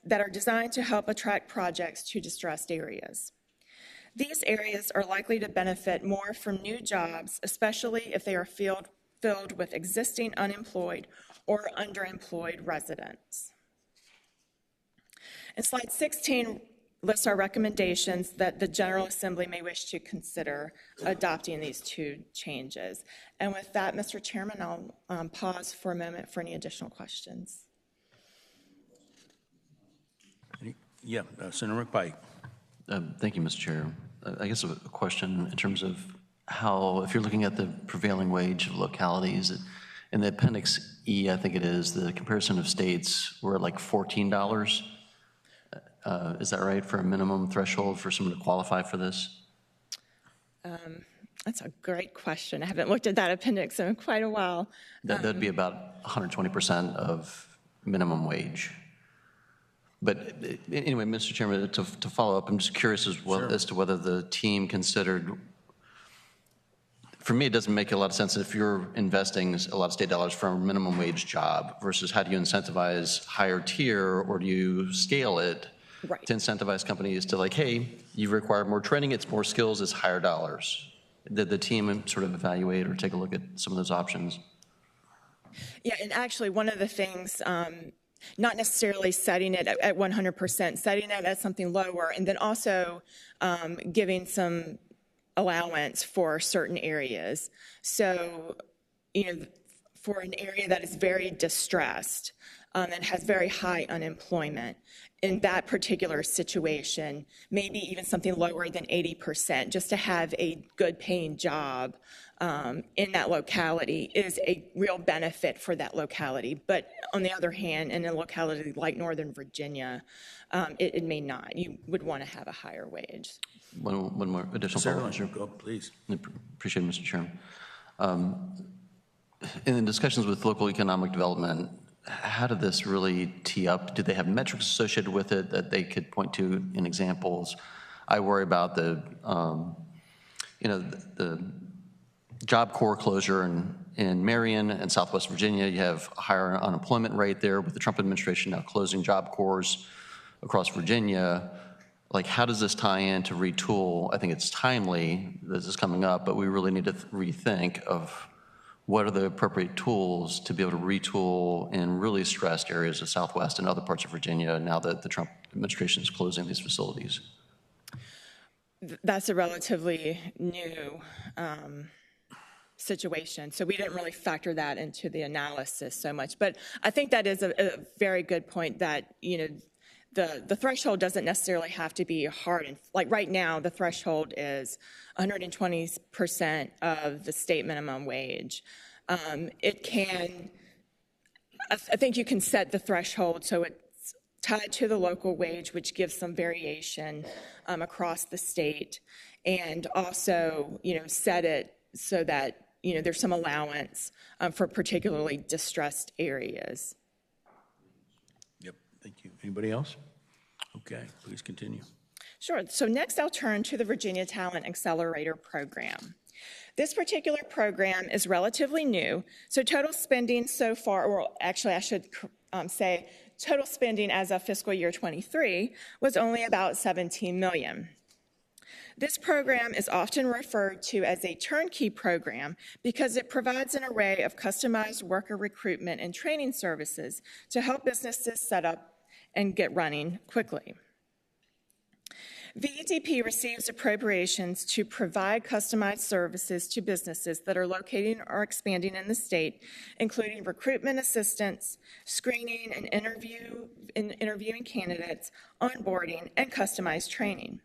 S12: that are designed to help attract projects to distressed areas. These areas are likely to benefit more from new jobs, especially if they are filled with existing unemployed or underemployed residents. And slide 16 lists our recommendations that the General Assembly may wish to consider adopting these two changes. And with that, Mr. Chairman, I'll pause for a moment for any additional questions.
S1: Yeah, Senator McPike.
S13: Thank you, Mr. Chair. I guess a question in terms of how, if you're looking at the prevailing wage of localities, in the Appendix E, I think it is, the comparison of states were like $14. Is that right, for a minimum threshold for someone to qualify for this?
S12: That's a great question. I haven't looked at that appendix in quite a while.
S13: That'd be about 120% of minimum wage. But anyway, Mr. Chairman, to follow up, I'm just curious as to whether the team considered. For me, it doesn't make a lot of sense if you're investing a lot of state dollars for a minimum wage job versus how do you incentivize higher tier, or do you scale it to incentivize companies to like, hey, you require more training, it's more skills, it's higher dollars. Did the team sort of evaluate or take a look at some of those options?
S12: Yeah, and actually one of the things, not necessarily setting it at 100%, setting it at something lower, and then also giving some allowance for certain areas. So, for an area that is very distressed and has very high unemployment, in that particular situation, maybe even something lower than 80%, just to have a good paying job in that locality is a real benefit for that locality. But on the other hand, in a locality like Northern Virginia, it may not. You would want to have a higher wage.
S13: One more additional follow-up.
S1: Sure, go, please.
S13: Appreciate it, Mr. Chairman. In the discussions with local economic development, how did this really tee up? Do they have metrics associated with it that they could point to in examples? I worry about the Job Corps closure in Marion and Southwest Virginia. You have a higher unemployment rate there with the Trump administration now closing Job Corps across Virginia. Like, how does this tie in to retool? I think it's timely that this is coming up, but we really need to rethink of what are the appropriate tools to be able to retool in really stressed areas of Southwest and other parts of Virginia now that the Trump administration is closing these facilities.
S12: That's a relatively new situation, so we didn't really factor that into the analysis so much. But I think that is a very good point that, the threshold doesn't necessarily have to be hard. And like right now, the threshold is 120% of the state minimum wage. It can, I think you can set the threshold so it's tied to the local wage, which gives some variation across the state, and also, set it so that, there's some allowance for particularly distressed areas.
S1: Yep, thank you. Anybody else? Okay, please continue.
S12: Sure. So next I'll turn to the Virginia Talent Accelerator Program. This particular program is relatively new, so total spending so far, or actually I should say total spending as of fiscal year 23 was only about $17 million. This program is often referred to as a turnkey program because it provides an array of customized worker recruitment and training services to help businesses set up and get running quickly. VEDP receives appropriations to provide customized services to businesses that are locating or expanding in the state, including recruitment assistance, screening and interviewing candidates, onboarding, and customized training.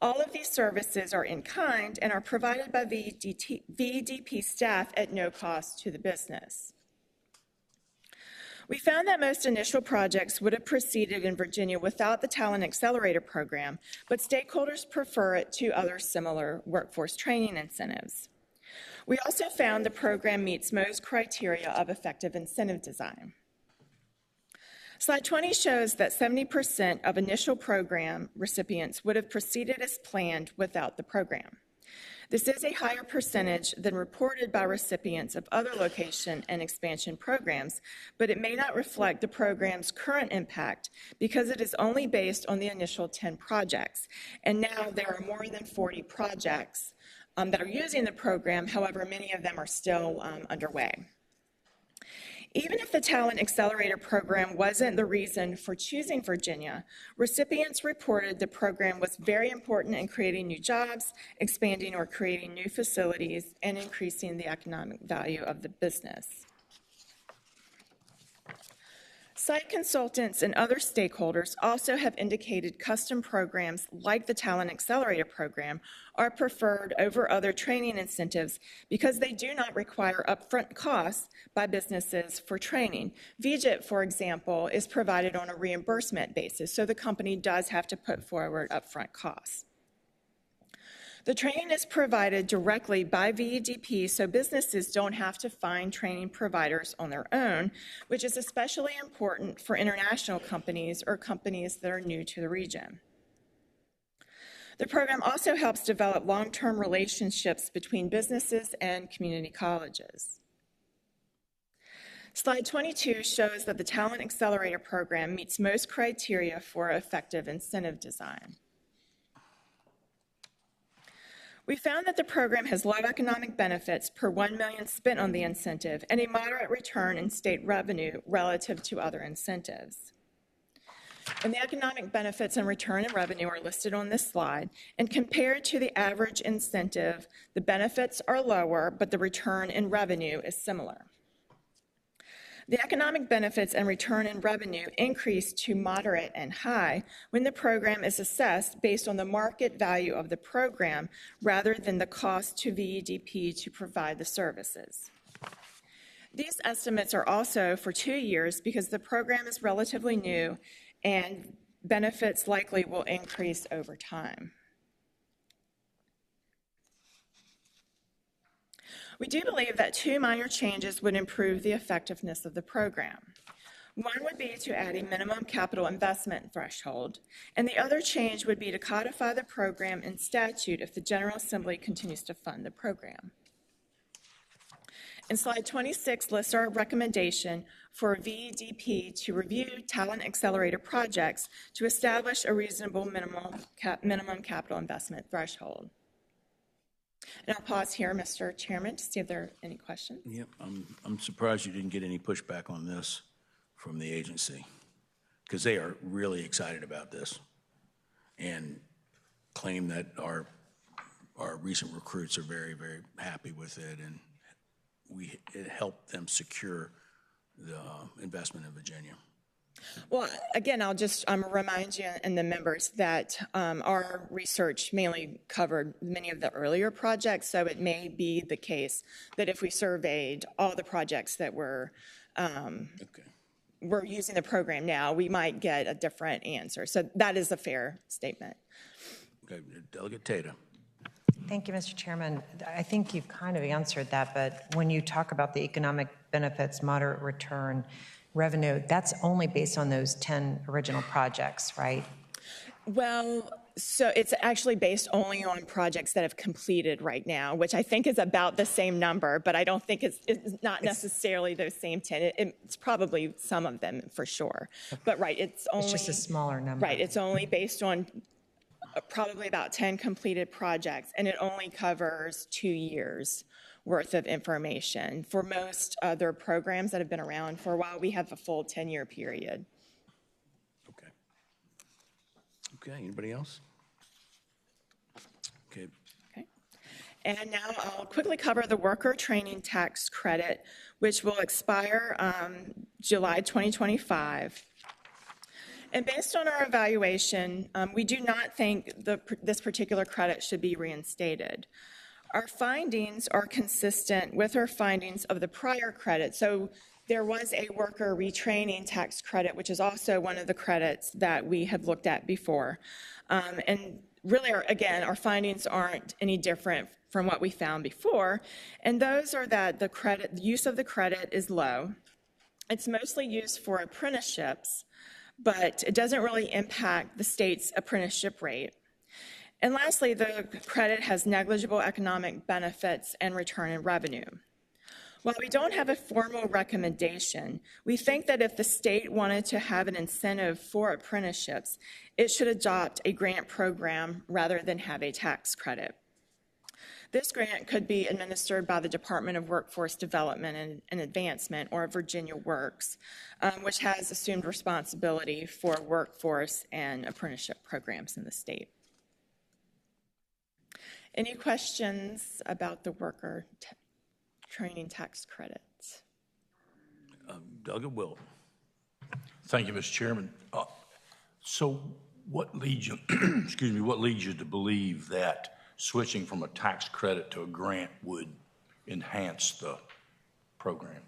S12: All of these services are in kind and are provided by VEDP staff at no cost to the business. We found that most initial projects would have proceeded in Virginia without the Talent Accelerator program, but stakeholders prefer it to other similar workforce training incentives. We also found the program meets most criteria of effective incentive design. Slide 20 shows that 70% of initial program recipients would have proceeded as planned without the program. This is a higher percentage than reported by recipients of other location and expansion programs, but it may not reflect the program's current impact because it is only based on the initial 10 projects. And now there are more than 40 projects that are using the program. However, many of them are still underway. Even if the Talent Accelerator program wasn't the reason for choosing Virginia, recipients reported the program was very important in creating new jobs, expanding or creating new facilities, and increasing the economic value of the business. Site consultants and other stakeholders also have indicated custom programs like the Talent Accelerator program are preferred over other training incentives because they do not require upfront costs by businesses for training. VGIT, for example, is provided on a reimbursement basis, so the company does have to put forward upfront costs. The training is provided directly by VEDP, so businesses don't have to find training providers on their own, which is especially important for international companies or companies that are new to the region. The program also helps develop long-term relationships between businesses and community colleges. Slide 22 shows that the Talent Accelerator program meets most criteria for effective incentive design. We found that the program has low economic benefits per $1 million spent on the incentive and a moderate return in state revenue relative to other incentives. And the economic benefits and return in revenue are listed on this slide, and compared to the average incentive, the benefits are lower, but the return in revenue is similar. The economic benefits and return in revenue increase to moderate and high when the program is assessed based on the market value of the program rather than the cost to VEDP to provide the services. These estimates are also for 2 years because the program is relatively new and benefits likely will increase over time. We do believe that 2 minor changes would improve the effectiveness of the program. One would be to add a minimum capital investment threshold, and the other change would be to codify the program in statute if the General Assembly continues to fund the program. And slide 26 lists our recommendation for VEDP to review Talent Accelerator projects to establish a reasonable minimum capital investment threshold. And I'll pause here, Mr. Chairman, to see if there are any questions.
S1: Yep, I'm surprised you didn't get any pushback on this from the agency, because they are really excited about this and claim that our recent recruits are very, very happy with it, and it helped them secure the investment in Virginia.
S12: Well, again, I'll just remind you and the members that our research mainly covered many of the earlier projects, so it may be the case that if we surveyed all the projects that were using the program now, we might get a different answer. So that is a fair statement.
S1: Okay, Delegate Tata.
S8: Thank you, Mr. Chairman. I think you've kind of answered that, but when you talk about the economic benefits, moderate return, revenue, that's only based on those 10 original projects, right?
S12: Well, So it's actually based only on projects that have completed right now, which I think is about the same number, but I don't think it's not necessarily those same 10. It's probably some of them for sure. But right, it's only...
S8: It's just a smaller number.
S12: Right, it's only based on probably about 10 completed projects, and it only covers 2 years worth of information. For most other programs that have been around for a while, we have a full 10-year period.
S1: Okay. Okay, anybody else? Okay.
S12: Okay. And now I'll quickly cover the worker training tax credit, which will expire July 2025. And based on our evaluation, we do not think this particular credit should be reinstated. Our findings are consistent with our findings of the prior credit. So there was a worker retraining tax credit, which is also one of the credits that we have looked at before. And really, again, our findings aren't any different from what we found before. And those are that the use of the credit is low. It's mostly used for apprenticeships, but it doesn't really impact the state's apprenticeship rate. And lastly, the credit has negligible economic benefits and return in revenue. While we don't have a formal recommendation, we think that if the state wanted to have an incentive for apprenticeships, it should adopt a grant program rather than have a tax credit. This grant could be administered by the Department of Workforce Development and Advancement, or Virginia Works, which has assumed responsibility for workforce and apprenticeship programs in the state. Any questions about the worker training tax credits?
S1: Doug or Will?
S10: Thank you, Mr. Chairman. So what leads you, excuse me, what leads you to believe that switching from a tax credit to a grant would enhance the program?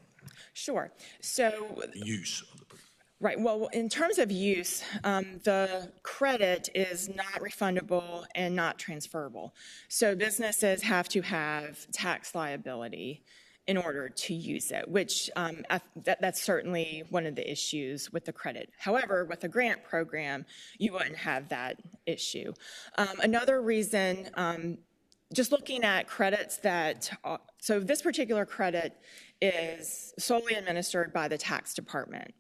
S12: Sure. So
S10: The use of the program.
S12: right. Well, in terms of use, the credit is not refundable and not transferable. So businesses have to have tax liability in order to use it, which that's certainly one of the issues with the credit. However, with a grant program, you wouldn't have that issue. Another reason, just looking at credits so this particular credit is solely administered by the tax department.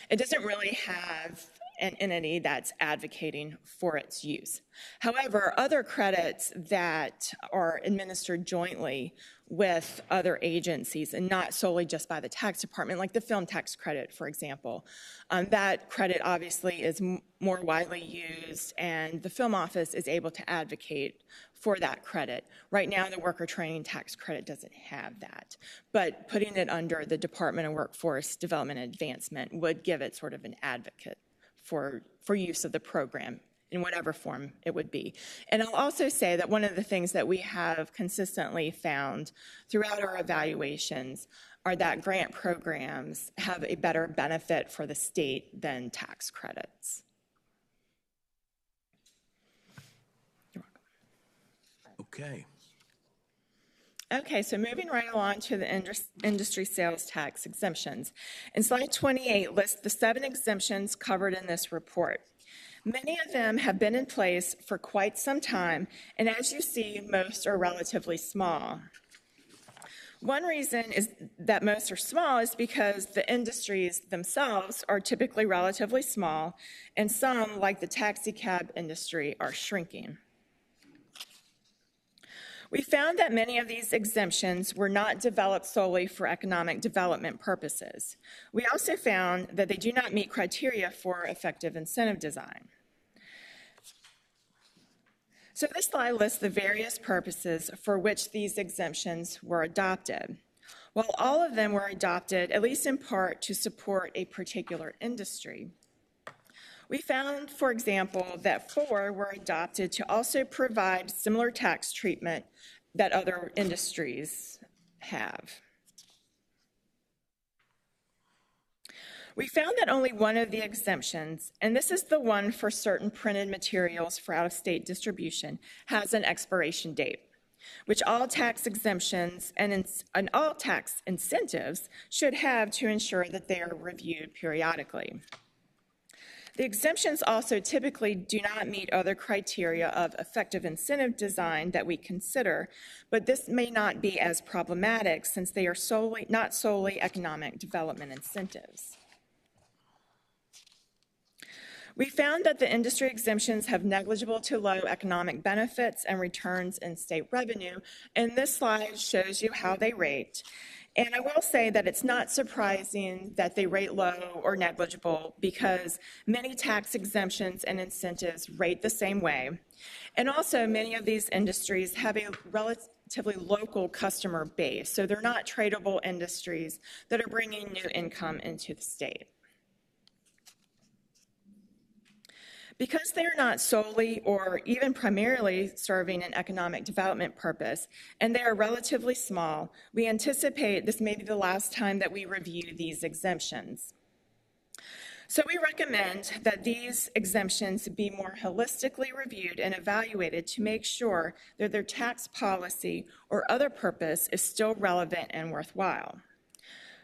S12: It doesn't really have an entity that's advocating for its use. However, other credits that are administered jointly with other agencies and not solely just by the tax department, like the film tax credit, for example, that credit obviously is more widely used, and the film office is able to advocate for that credit. Right now, the worker training tax credit doesn't have that, but putting it under the Department of Workforce Development and Advancement would give it sort of an advocate for use of the program in whatever form it would be. And I'll also say that one of the things that we have consistently found throughout our evaluations are that grant programs have a better benefit for the state than tax credits. You're welcome.
S1: Okay.
S12: Okay, so moving right along to the industry sales tax exemptions. And slide 28 lists the 7 exemptions covered in this report. Many of them have been in place for quite some time, and as you see, most are relatively small. One reason is that most are small is because the industries themselves are typically relatively small, and some, like the taxi cab industry, are shrinking. We found that many of these exemptions were not developed solely for economic development purposes. We also found that they do not meet criteria for effective incentive design. So this slide lists the various purposes for which these exemptions were adopted. While all of them were adopted, at least in part, to support a particular industry, we found, for example, that 4 were adopted to also provide similar tax treatment that other industries have. We found that only one of the exemptions, and this is the one for certain printed materials for out-of-state distribution, has an expiration date, which all tax exemptions and all tax incentives should have to ensure that they are reviewed periodically. The exemptions also typically do not meet other criteria of effective incentive design that we consider, but this may not be as problematic since they are not solely economic development incentives. We found that the industry exemptions have negligible to low economic benefits and returns in state revenue, and this slide shows you how they rate. And I will say that it's not surprising that they rate low or negligible because many tax exemptions and incentives rate the same way. And also, many of these industries have a relatively local customer base, so they're not tradable industries that are bringing new income into the state. Because they are not solely or even primarily serving an economic development purpose, and they are relatively small, we anticipate this may be the last time that we review these exemptions. So we recommend that these exemptions be more holistically reviewed and evaluated to make sure that their tax policy or other purpose is still relevant and worthwhile.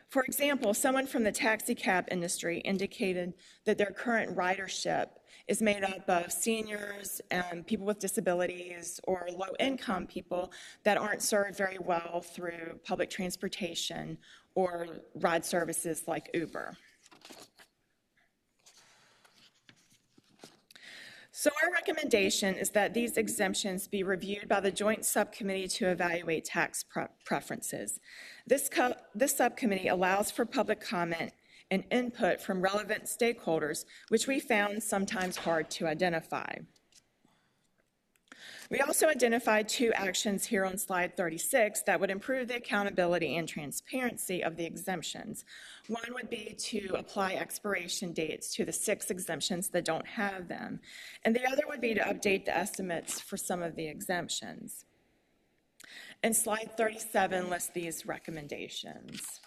S12: For example, someone from the taxi cab industry indicated that their current ridership is made up of seniors and people with disabilities or low-income people that aren't served very well through public transportation or ride services like Uber. So our recommendation is that these exemptions be reviewed by the Joint Subcommittee to evaluate tax preferences. This subcommittee allows for public comment and input from relevant stakeholders, which we found sometimes hard to identify. We also identified 2 actions here on slide 36 that would improve the accountability and transparency of the exemptions. One would be to apply expiration dates to the 6 exemptions that don't have them, and the other would be to update the estimates for some of the exemptions. And slide 37 lists these recommendations.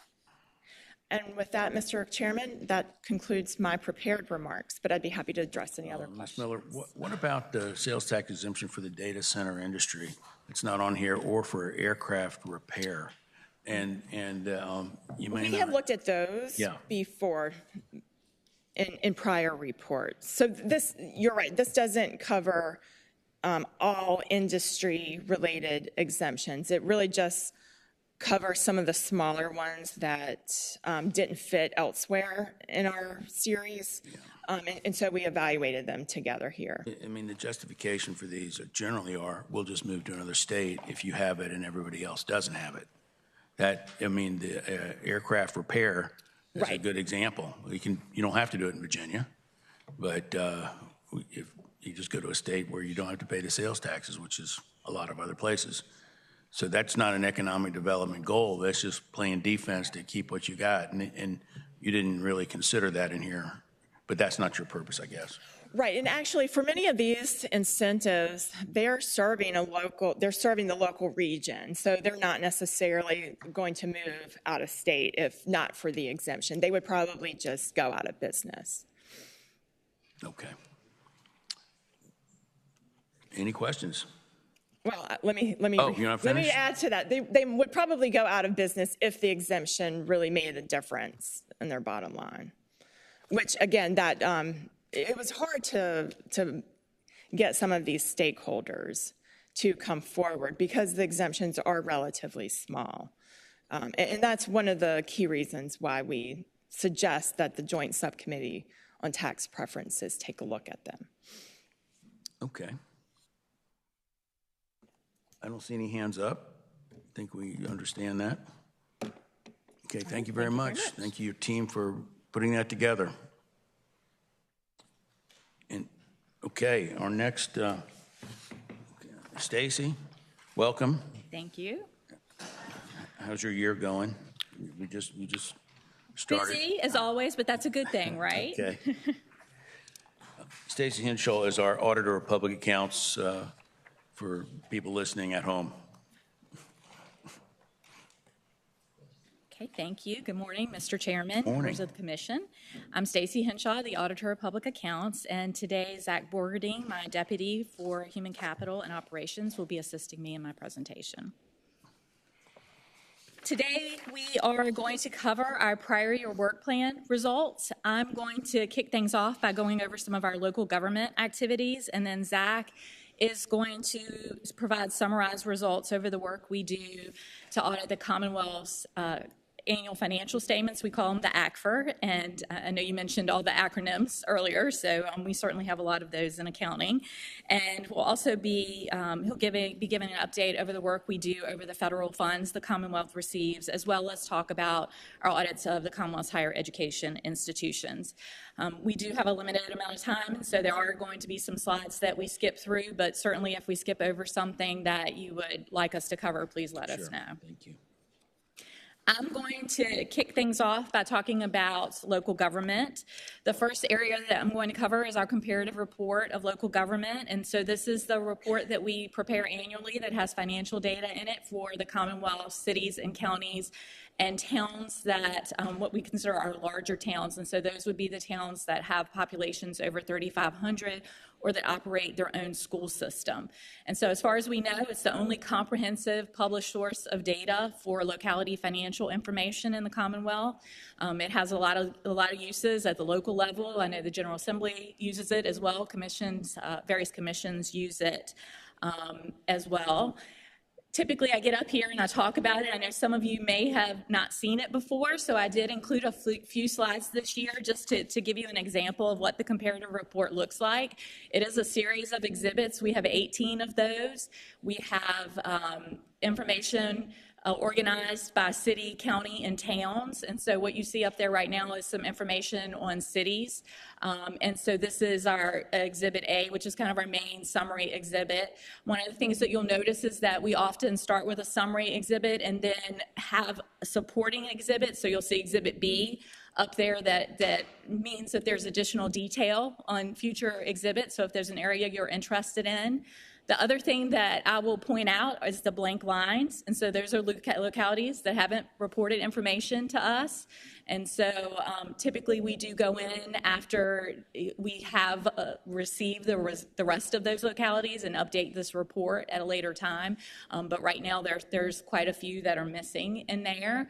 S12: And with that, Mr. Chairman, that concludes my prepared remarks, but I'd be happy to address any other questions.
S1: Ms. Miller, what about the sales tax exemption for the data center industry? It's not on here, or for aircraft repair. And you may
S12: We
S1: not.
S12: have looked at those before in prior reports. So this, you're right, this doesn't cover all industry-related exemptions. It really just cover some of the smaller ones that didn't fit elsewhere in our series. And so we evaluated them together here.
S1: I mean, the justification for these generally are, we'll just move to another state if you have it and everybody else doesn't have it. The aircraft repair is a good example. You don't have to do it in Virginia, but if you just go to a state where you don't have to pay the sales taxes, which is a lot of other places. So that's not an economic development goal. That's just playing defense to keep what you got. And you didn't really consider that in here, but that's not your purpose, I guess.
S12: Right, and actually for many of these incentives, they're serving the local region. So they're not necessarily going to move out of state if not for the exemption. They would probably just go out of business.
S1: Okay. Any questions?
S12: Well, let me add to that. They would probably go out of business if the exemption really made a difference in their bottom line. Which again, that it was hard to get some of these stakeholders to come forward because the exemptions are relatively small, and that's one of the key reasons why we suggest that the Joint Subcommittee on Tax Preferences take a look at them.
S1: Okay. I don't see any hands up. I think we understand that. Okay, thank you very much. Thank you, your team, for putting that together. And okay, our next, Stacy, welcome.
S14: Thank you.
S1: How's your year going? We just started.
S14: Busy as always, but that's a good thing, right?
S1: Okay. Stacy Henshaw is our Auditor of Public Accounts for people listening at home.
S14: Okay, thank you. Good morning, Mr. Chairman,
S1: Morning.
S14: members of the Commission. I'm Stacy Henshaw, the Auditor of Public Accounts, and today Zach Borgerding, my Deputy for Human Capital and Operations, will be assisting me in my presentation. Today, we are going to cover our prior year work plan results. I'm going to kick things off by going over some of our local government activities, and then Zach is going to provide summarized results over the work we do to audit the Commonwealth's annual financial statements. We call them the ACFR, and I know you mentioned all the acronyms earlier, so we certainly have a lot of those in accounting. And we'll also be, he'll be giving an update over the work we do over the federal funds the Commonwealth receives, as well as talk about our audits of the Commonwealth's higher education institutions. We do have a limited amount of time, and so there are going to be some slides that we skip through, but certainly if we skip over something that you would like us to cover, please let us know.
S1: Thank you.
S14: I'm going to kick things off by talking about local government. The first area that I'm going to cover is our comparative report of local government. And so this is the report that we prepare annually that has financial data in it for the Commonwealth, cities and counties and towns that what we consider our larger towns. And so those would be the towns that have populations over 3,500 or that operate their own school system. And so as far as we know, it's the only comprehensive published source of data for locality financial information in the Commonwealth. It has a lot of uses at the local level. I know the General Assembly uses it as well. Commissions, various commissions use it as well. Typically, I get up here and I talk about it. I know some of you may have not seen it before, so I did include a few slides this year just to give you an example of what the comparative report looks like. It is a series of exhibits. We have 18 of those. We have information organized by city, county, and towns. And so what you see up there right now is some information on cities. And so this is our Exhibit A, which is kind of our main summary exhibit. One of the things that you'll notice is that we often start with a summary exhibit and then have a supporting exhibit. So you'll see Exhibit B up there that means that there's additional detail on future exhibits. So if there's an area you're interested in. The other thing that I will point out is the blank lines. And so those are localities that haven't reported information to us. And so typically we do go in after we have received the rest of those localities and update this report at a later time. But right now there's quite a few that are missing in there.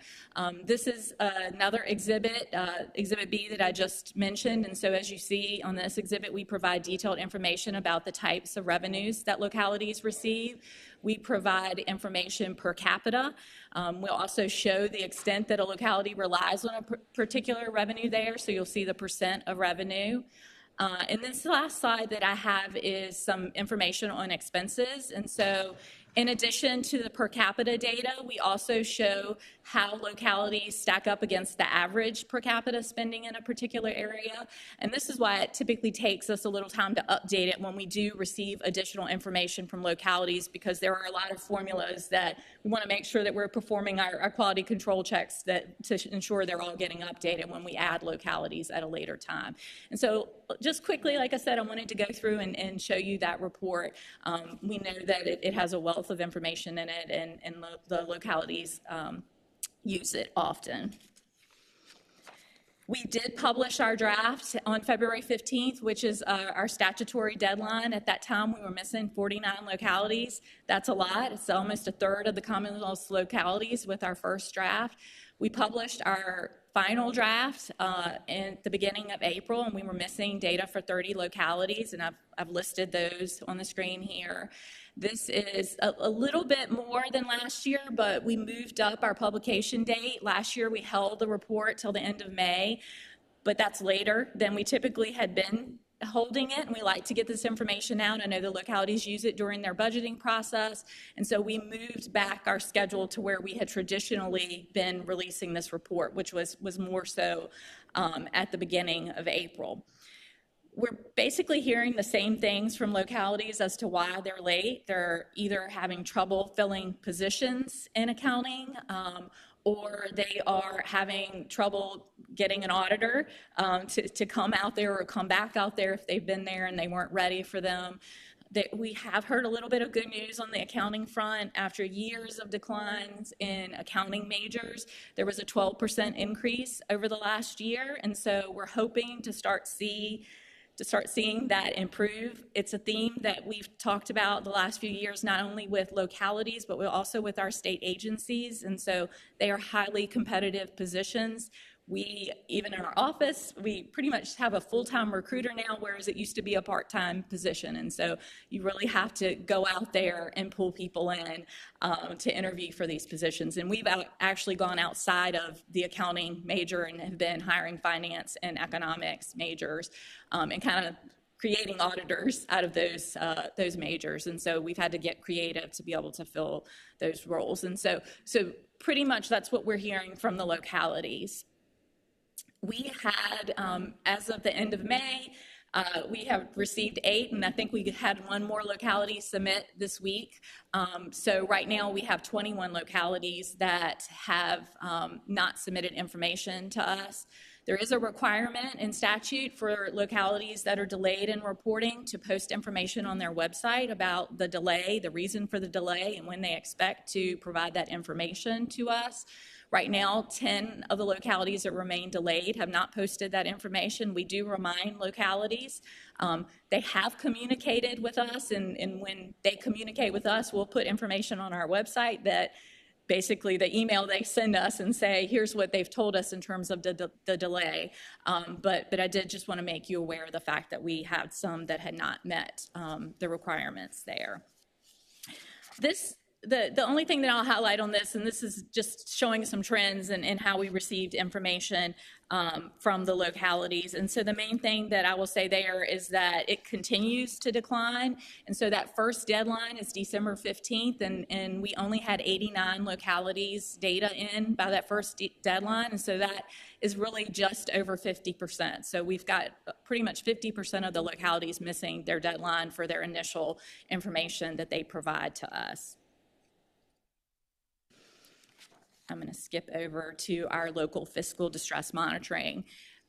S14: This is another exhibit, Exhibit B that I just mentioned. And so as you see on this exhibit, we provide detailed information about the types of revenues that localities receive. We provide information per capita. We'll also show the extent that a locality relies on a particular revenue there, so you'll see the percent of revenue. And this last slide that I have is some information on expenses. And so in addition to the per capita data, we also show how localities stack up against the average per capita spending in a particular area. And this is why it typically takes us a little time to update it when we do receive additional information from localities, because there are a lot of formulas that we want to make sure that we're performing our quality control checks to ensure they're all getting updated when we add localities at a later time. And so just quickly, like I said, I wanted to go through and show you that report. We know that it has a wealth of information in it, and the localities use it often. We did publish our draft on February 15th, which is our statutory deadline. At that time, we were missing 49 localities. That's a lot. It's almost a third of the Commonwealth's localities with our first draft. We published our final draft in the beginning of April, and we were missing data for 30 localities, and I've listed those on the screen here. This is a little bit more than last year, but we moved up our publication date. Last year, we held the report till the end of May, but that's later than we typically had been holding it, and we like to get this information out. I know the localities use it during their budgeting process, and so we moved back our schedule to where we had traditionally been releasing this report, which was more so at the beginning of April. We're basically hearing the same things from localities as to why they're late. They're either having trouble filling positions in accounting, or they are having trouble getting an auditor to come out there or come back out there if they've been there and they weren't ready for them. We have heard a little bit of good news on the accounting front. After years of declines in accounting majors, there was a 12% increase over the last year, and so we're hoping to to start seeing that improve. It's a theme that we've talked about the last few years, not only with localities, but also with our state agencies. And so they are highly competitive positions. We, even in our office, we pretty much have a full-time recruiter now, whereas it used to be a part-time position. And so you really have to go out there and pull people in to interview for these positions. And we've actually gone outside of the accounting major and have been hiring finance and economics majors and kind of creating auditors out of those majors. And so we've had to get creative to be able to fill those roles. And so pretty much that's what we're hearing from the localities. We had, as of the end of May, we have received 8, and I think we had one more locality submit this week. So right now we have 21 localities that have not submitted information to us. There is a requirement in statute for localities that are delayed in reporting to post information on their website about the delay, the reason for the delay, and when they expect to provide that information to us. Right now, 10 of the localities that remain delayed have not posted that information. We do remind localities. They have communicated with us, and when they communicate with us, we'll put information on our website that basically the email they send us and say, here's what they've told us in terms of the delay. But I did just want to make you aware of the fact that we had some that had not met the requirements there. The only thing that I'll highlight on this, and this is just showing some trends in how we received information from the localities. And so the main thing that I will say there is that it continues to decline. And so that first deadline is December 15th, and we only had 89 localities data in by that first deadline. And so that is really just over 50%. So we've got pretty much 50% of the localities missing their deadline for their initial information that they provide to us. I'm going to skip over to our local fiscal distress monitoring.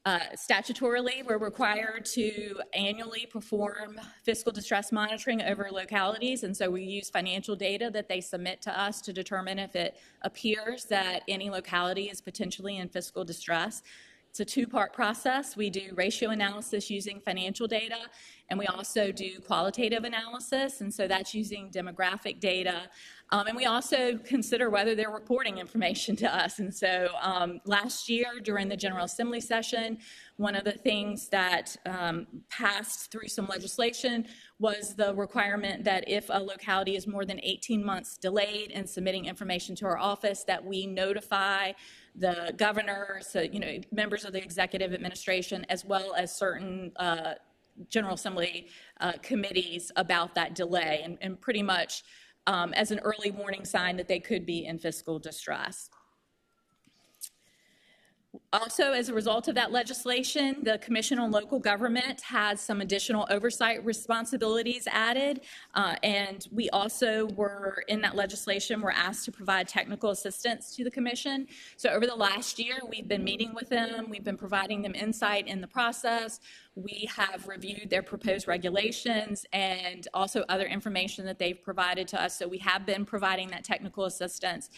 S14: Statutorily, we're required to annually perform fiscal distress monitoring over localities, and so we use financial data that they submit to us to determine if it appears that any locality is potentially in fiscal distress. It's a 2-part process. We do ratio analysis using financial data, and we also do qualitative analysis, and so that's using demographic data. And we also consider whether they're reporting information to us. And so last year during the General Assembly session, one of the things that passed through some legislation was the requirement that if a locality is more than 18 months delayed in submitting information to our office, that we notify the governor, so, members of the executive administration, as well as certain General Assembly committees about that delay, and pretty much as an early warning sign that they could be in fiscal distress. Also, as a result of that legislation, the Commission on Local Government has some additional oversight responsibilities added, and we also were, in that legislation, were asked to provide technical assistance to the Commission. So over the last year, we've been meeting with them, we've been providing them insight in the process. We have reviewed their proposed regulations and also other information that they've provided to us. So we have been providing that technical assistance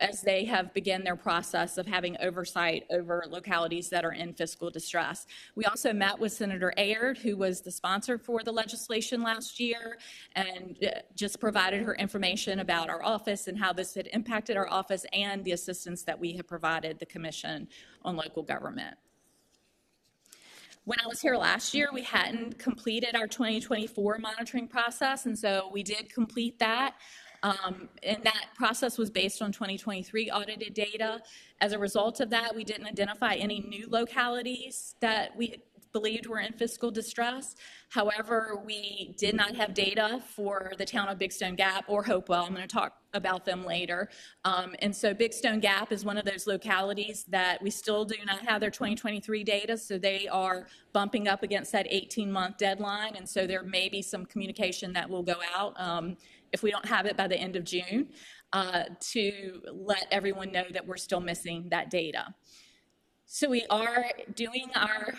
S14: as they have begun their process of having oversight over localities that are in fiscal distress. We also met with Senator Aird, who was the sponsor for the legislation last year, and just provided her information about our office and how this had impacted our office and the assistance that we have provided the Commission on Local Government. When I was here last year, we hadn't completed our 2024 monitoring process, and so we did complete that. And that process was based on 2023 audited data. As a result of that, we didn't identify any new localities that we believed were in fiscal distress. However, we did not have data for the town of Big Stone Gap or Hopewell. I'm going to talk about them later. And so Big Stone Gap is one of those localities that we still do not have their 2023 data, so they are bumping up against that 18-month deadline, and so there may be some communication that will go out if we don't have it by the end of June to let everyone know that we're still missing that data. So we are doing our,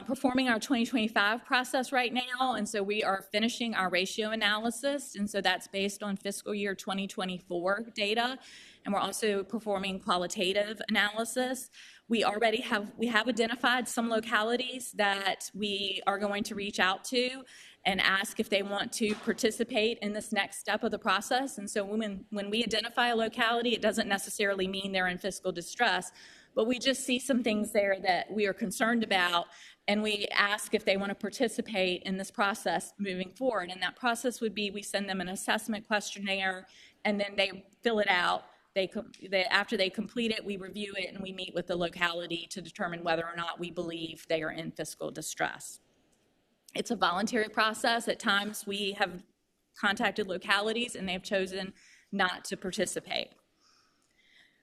S14: performing our 2025 process right now, and so we are finishing our ratio analysis, and so that's based on fiscal year 2024 data, and we're also performing qualitative analysis. We have identified some localities that we are going to reach out to and ask if they want to participate in this next step of the process. And so when we identify a locality, it doesn't necessarily mean they're in fiscal distress, but we just see some things there that we are concerned about, and we ask if they want to participate in this process moving forward. And that process would be, we send them an assessment questionnaire, and then they fill it out. After they complete it, we review it, and we meet with the locality to determine whether or not we believe they are in fiscal distress. It's a voluntary process. At times, we have contacted localities, and they have chosen not to participate.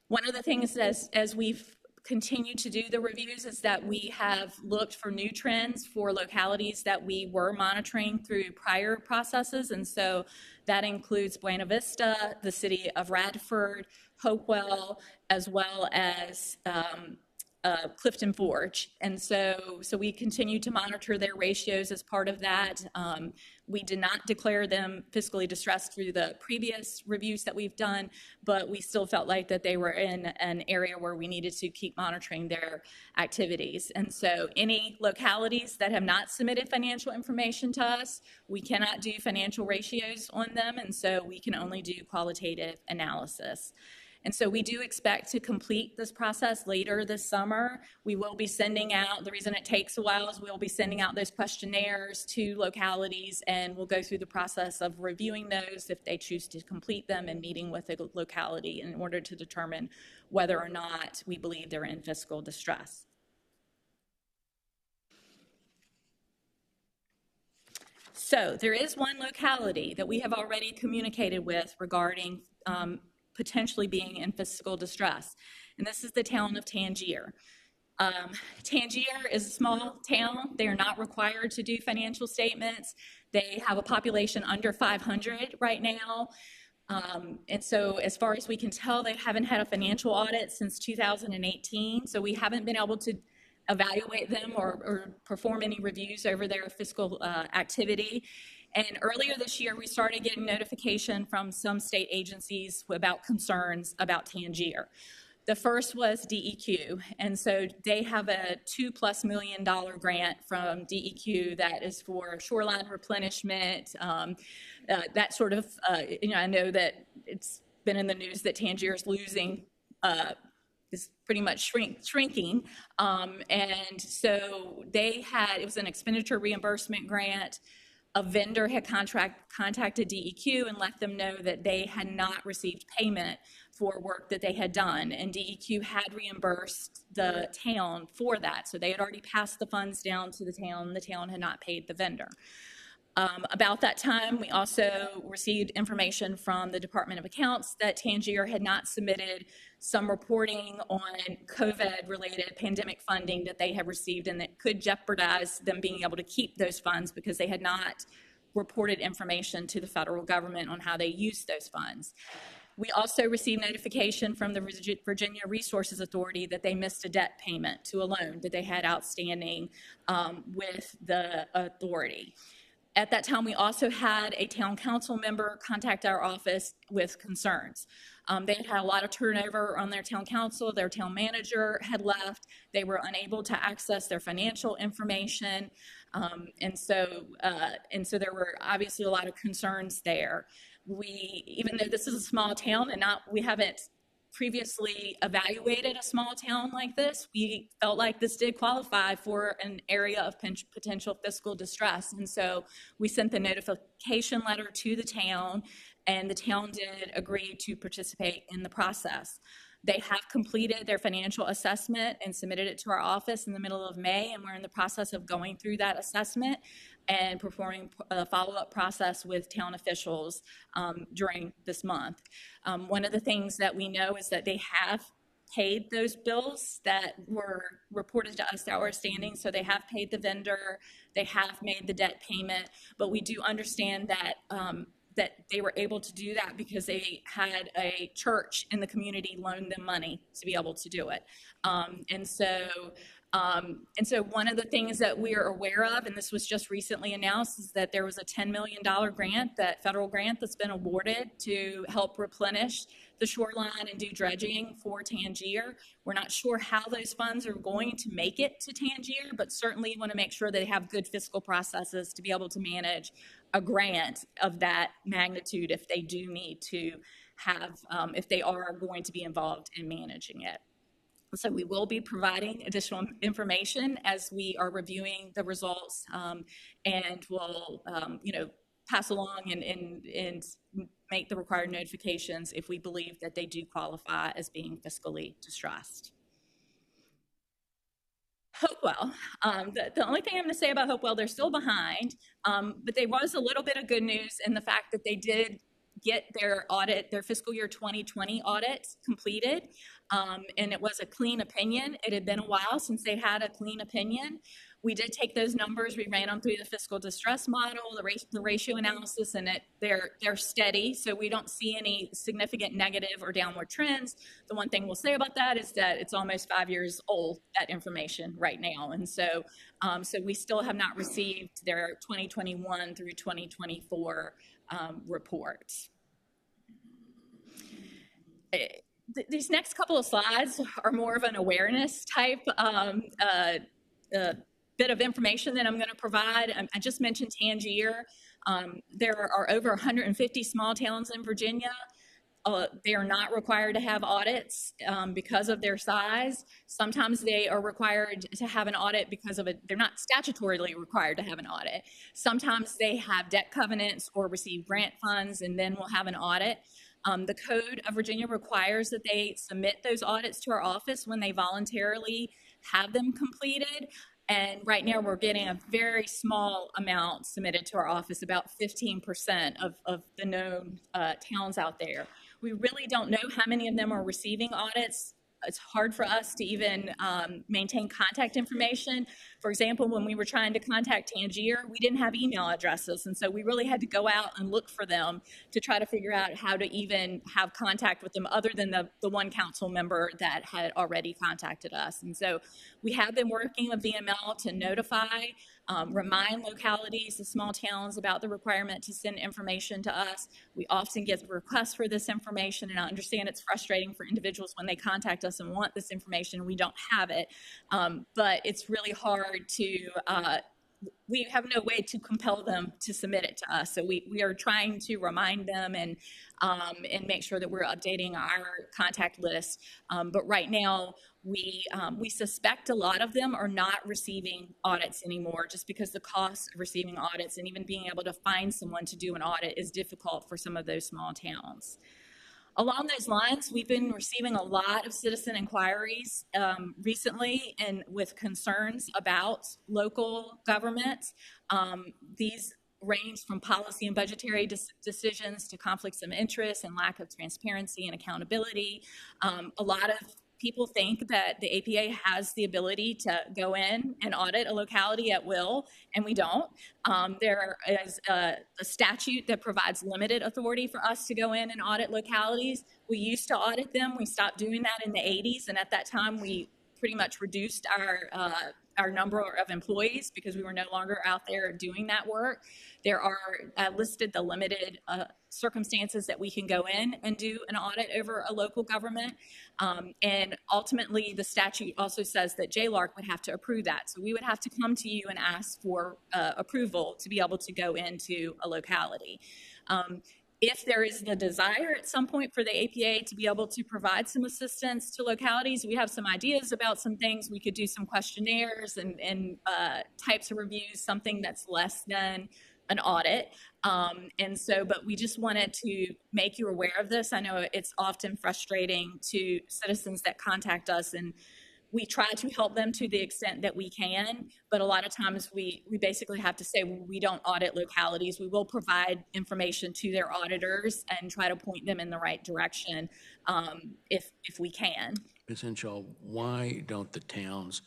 S14: One of the things as we've continued to do the reviews is that we have looked for new trends for localities that we were monitoring through prior processes, and so that includes Buena Vista, the city of Radford, Hopewell, as well as Clifton Forge. And so we continue to monitor their ratios as part of that. We did not declare them fiscally distressed through the previous reviews that we've done, but we still felt like that they were in an area where we needed to keep monitoring their activities. And so any localities that have not submitted financial information to us, we cannot do financial ratios on them, and so we can only do qualitative analysis. And so we do expect to complete this process later this summer. We will be sending out, the reason it takes a while is we'll be sending out those questionnaires to localities, and we'll go through the process of reviewing those if they choose to complete them and meeting with the locality in order to determine whether or not we believe they're in fiscal distress. So there is one locality that we have already communicated with regarding potentially being in fiscal distress, and this is the town of Tangier. Tangier is a small town. They are not required to do financial statements. They have a population under 500 right now. And so as far as we can tell, they haven't had a financial audit since 2018, so we haven't been able to evaluate them or perform any reviews over their fiscal activity. And earlier this year, we started getting notification from some state agencies about concerns about Tangier. The first was DEQ, and so they have a $2+ million grant from DEQ that is for shoreline replenishment, that sort of, I know that it's been in the news that Tangier is losing, is pretty much shrinking, and so it was an expenditure reimbursement grant. A vendor had contacted DEQ and let them know that they had not received payment for work that they had done, and DEQ had reimbursed the town for that. So they had already passed the funds down to the town. The town had not paid the vendor. About that time, we also received information from the Department of Accounts that Tangier had not submitted some reporting on COVID-related pandemic funding that they had received, and that could jeopardize them being able to keep those funds because they had not reported information to the federal government on how they used those funds. We also received notification from the Virginia Resources Authority that they missed a debt payment to a loan that they had outstanding with the authority. At that time, we also had a town council member contact our office with concerns. They had had a lot of turnover on their town council. Their town manager had left. They were unable to access their financial information. And so there were obviously a lot of concerns there. Even though this is a small town and we haven't previously evaluated a small town like this, we felt like this did qualify for an area of potential fiscal distress. And so we sent the notification letter to the town, and the town did agree to participate in the process. They have completed their financial assessment and submitted it to our office in the middle of May, and we're in the process of going through that assessment and performing a follow-up process with town officials during this month. One of the things that we know is that they have paid those bills that were reported to us that were standing, so they have paid the vendor, they have made the debt payment, but we do understand that that they were able to do that because they had a church in the community loan them money to be able to do it. And so one of the things that we are aware of, and this was just recently announced, is that there was a $10 million grant, that federal grant that's been awarded to help replenish the shoreline and do dredging for Tangier. We're not sure how those funds are going to make it to Tangier, but certainly want to make sure they have good fiscal processes to be able to manage a grant of that magnitude if they do need to have, if they are going to be involved in managing it. So we will be providing additional information as we are reviewing the results, and we'll, pass along and make the required notifications if we believe that they do qualify as being fiscally distressed. Hopewell, the only thing I'm going to say about Hopewell, they're still behind, but there was a little bit of good news in the fact that they did get their audit, their fiscal year 2020 audit completed, and it was a clean opinion. It had been a while since they had a clean opinion. We did take those numbers, we ran them through the fiscal distress model, the ratio analysis, and they're steady, so we don't see any significant negative or downward trends. The one thing we'll say about that is that it's almost 5 years old, that information right now, and so we still have not received their 2021 through 2024 reports. These next couple of slides are more of an awareness type bit of information that I'm going to provide. I just mentioned Tangier. There are over 150 small towns in Virginia. They are not required to have audits because of their size. Sometimes they are required to have an audit because of it. They're not statutorily required to have an audit. Sometimes they have debt covenants or receive grant funds and then will have an audit. The Code of Virginia requires that they submit those audits to our office when they voluntarily have them completed. And right now we're getting a very small amount submitted to our office, about 15% of the known towns out there. We really don't know how many of them are receiving audits. It's hard for us to even maintain contact information. For example, when we were trying to contact Tangier, we didn't have email addresses, and so we really had to go out and look for them to try to figure out how to even have contact with them other than the one council member that had already contacted us. And so we have been working with VML to notify, remind localities, the small towns, about the requirement to send information to us. We often get requests for this information, and I understand it's frustrating for individuals when they contact us and want this information and we don't have it, but it's really hard to we have no way to compel them to submit it to us. So we are trying to remind them and make sure that we're updating our contact list. But right now, we suspect a lot of them are not receiving audits anymore, just because the cost of receiving audits and even being able to find someone to do an audit is difficult for some of those small towns. Along those lines, we've been receiving a lot of citizen inquiries recently and with concerns about local government. These range from policy and budgetary decisions to conflicts of interest and lack of transparency and accountability. A lot of people think that the APA has the ability to go in and audit a locality at will, and we don't. There is a statute that provides limited authority for us to go in and audit localities. We used to audit them. We stopped doing that in the 80s, and at that time, we pretty much reduced our number of employees because we were no longer out there doing that work. There are listed the limited circumstances that we can go in and do an audit over a local government. And ultimately, the statute also says that JLARC would have to approve that. So we would have to come to you and ask for approval to be able to go into a locality. If there is the desire at some point for the APA to be able to provide some assistance to localities, we have some ideas about some things. We could do some questionnaires and types of reviews, something that's less than an audit. But we just wanted to make you aware of this. I know it's often frustrating to citizens that contact us, and we try to help them to the extent that we can, but a lot of times we basically have to say, well, we don't audit localities. We will provide information to their auditors and try to point them in the right direction if we can.
S1: Ms. Henshaw, why don't the towns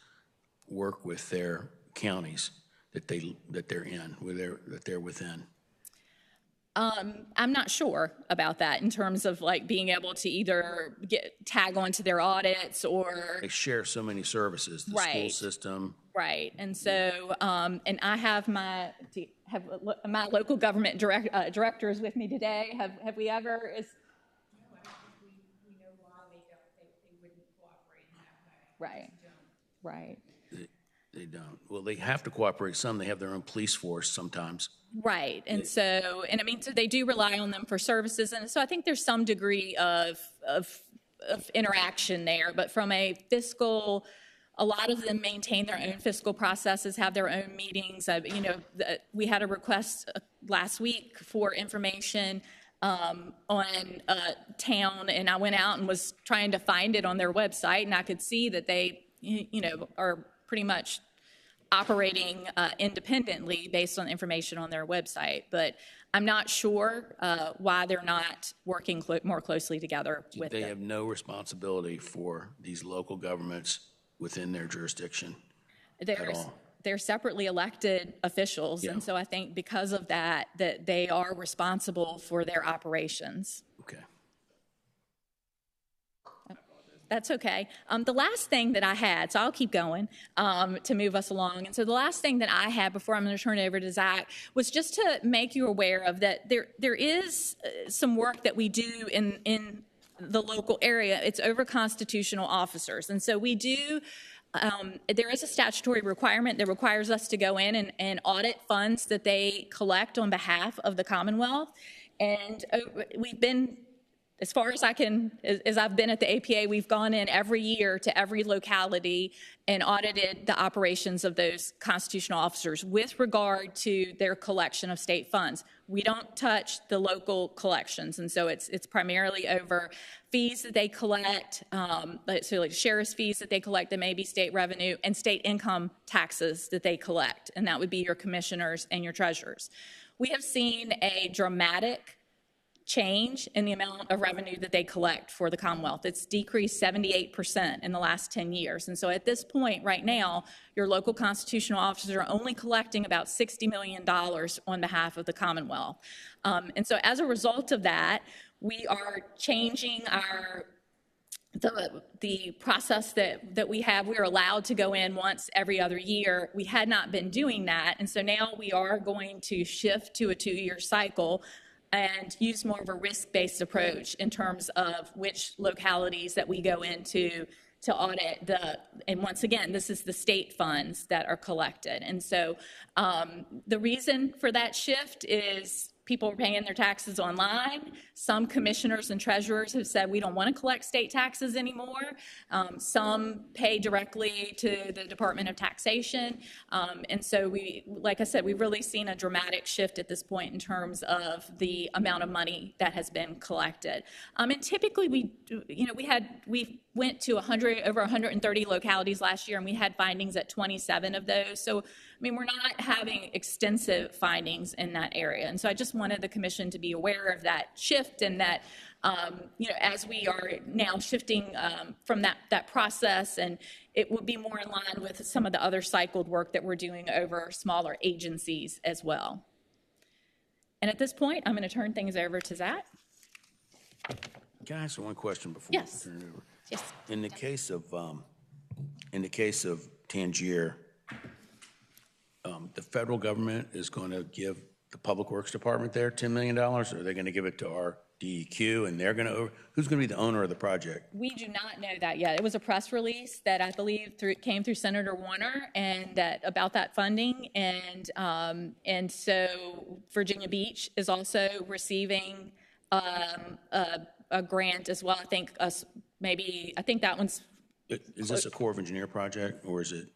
S1: work with their counties that they're in, that they're within?
S14: I'm not sure about that in terms of like being able to either tag onto their audits or.
S1: They share so many services, the school
S14: Right.
S1: system.
S14: Right, and so, and I have my local government directors with me today. Have we ever? We know why they wouldn't cooperate in that way. Right.
S1: They don't. Well, they have to cooperate some. They have their own police force sometimes.
S14: Right, and so, and I mean, so they do rely on them for services, and so I think there's some degree of interaction there, but from a fiscal. A lot of them maintain their own fiscal processes, have their own meetings. We had a request last week for information on a town, and I went out and was trying to find it on their website, and I could see that they, are pretty much operating independently based on information on their website. But I'm not sure why they're not working more closely together with them.
S1: They have no responsibility for these local governments within their jurisdiction at all.
S14: They're separately elected officials, and so I think because of that they are responsible for their operations.
S1: Okay.
S14: That's okay. The last thing that I had, so I'll keep going to move us along. And so the last thing that I had before I'm going to turn it over to Zach was just to make you aware of that there is some work that we do in the local area. It's over constitutional officers. And so we do, there is a statutory requirement that requires us to go in and audit funds that they collect on behalf of the Commonwealth. And we've been, as far as as I've been at the APA, we've gone in every year to every locality and audited the operations of those constitutional officers with regard to their collection of state funds. We don't touch the local collections, and so it's primarily over fees that they collect, so like sheriff's fees that they collect that may be state revenue, and state income taxes that they collect, and that would be your commissioners and your treasurers. We have seen a dramatic change in the amount of revenue that they collect for the Commonwealth. It's decreased 78% in the last 10 years. And so at this point right now, your local constitutional officers are only collecting about $60 million on behalf of the Commonwealth. And so as a result of that, we are changing the process that we have. We're allowed to go in once every other year. We had not been doing that. And so now we are going to shift to a 2-year cycle and use more of a risk-based approach in terms of which localities that we go into to audit and once again, this is the state funds that are collected. And so the reason for that shift is people are paying their taxes online. Some commissioners and treasurers have said we don't want to collect state taxes anymore. Some pay directly to the Department of Taxation. And so like I said, we've really seen a dramatic shift at this point in terms of the amount of money that has been collected. And typically we went to over 130 localities last year, and we had findings at 27 of those. So, I mean, we're not having extensive findings in that area. And so I just wanted the commission to be aware of that shift, and that, as we are now shifting from that process, and it will be more in line with some of the other cycled work that we're doing over smaller agencies as well. And at this point, I'm going to turn things over to Zach.
S1: Can I ask one question before
S14: Yes.
S1: we turn it over?
S14: Yes.
S1: In the case of Tangier, the federal government is going to give the Public Works Department there $10 million, or are they going to give it to our DEQ, and they're going to, who's going to be the owner of the project?
S14: We do not know that yet. It was a press release that I believe came through Senator Warner and about that funding, and so Virginia Beach is also receiving a grant as well. I think that one's.
S1: Is this a Corps of Engineer project, or is it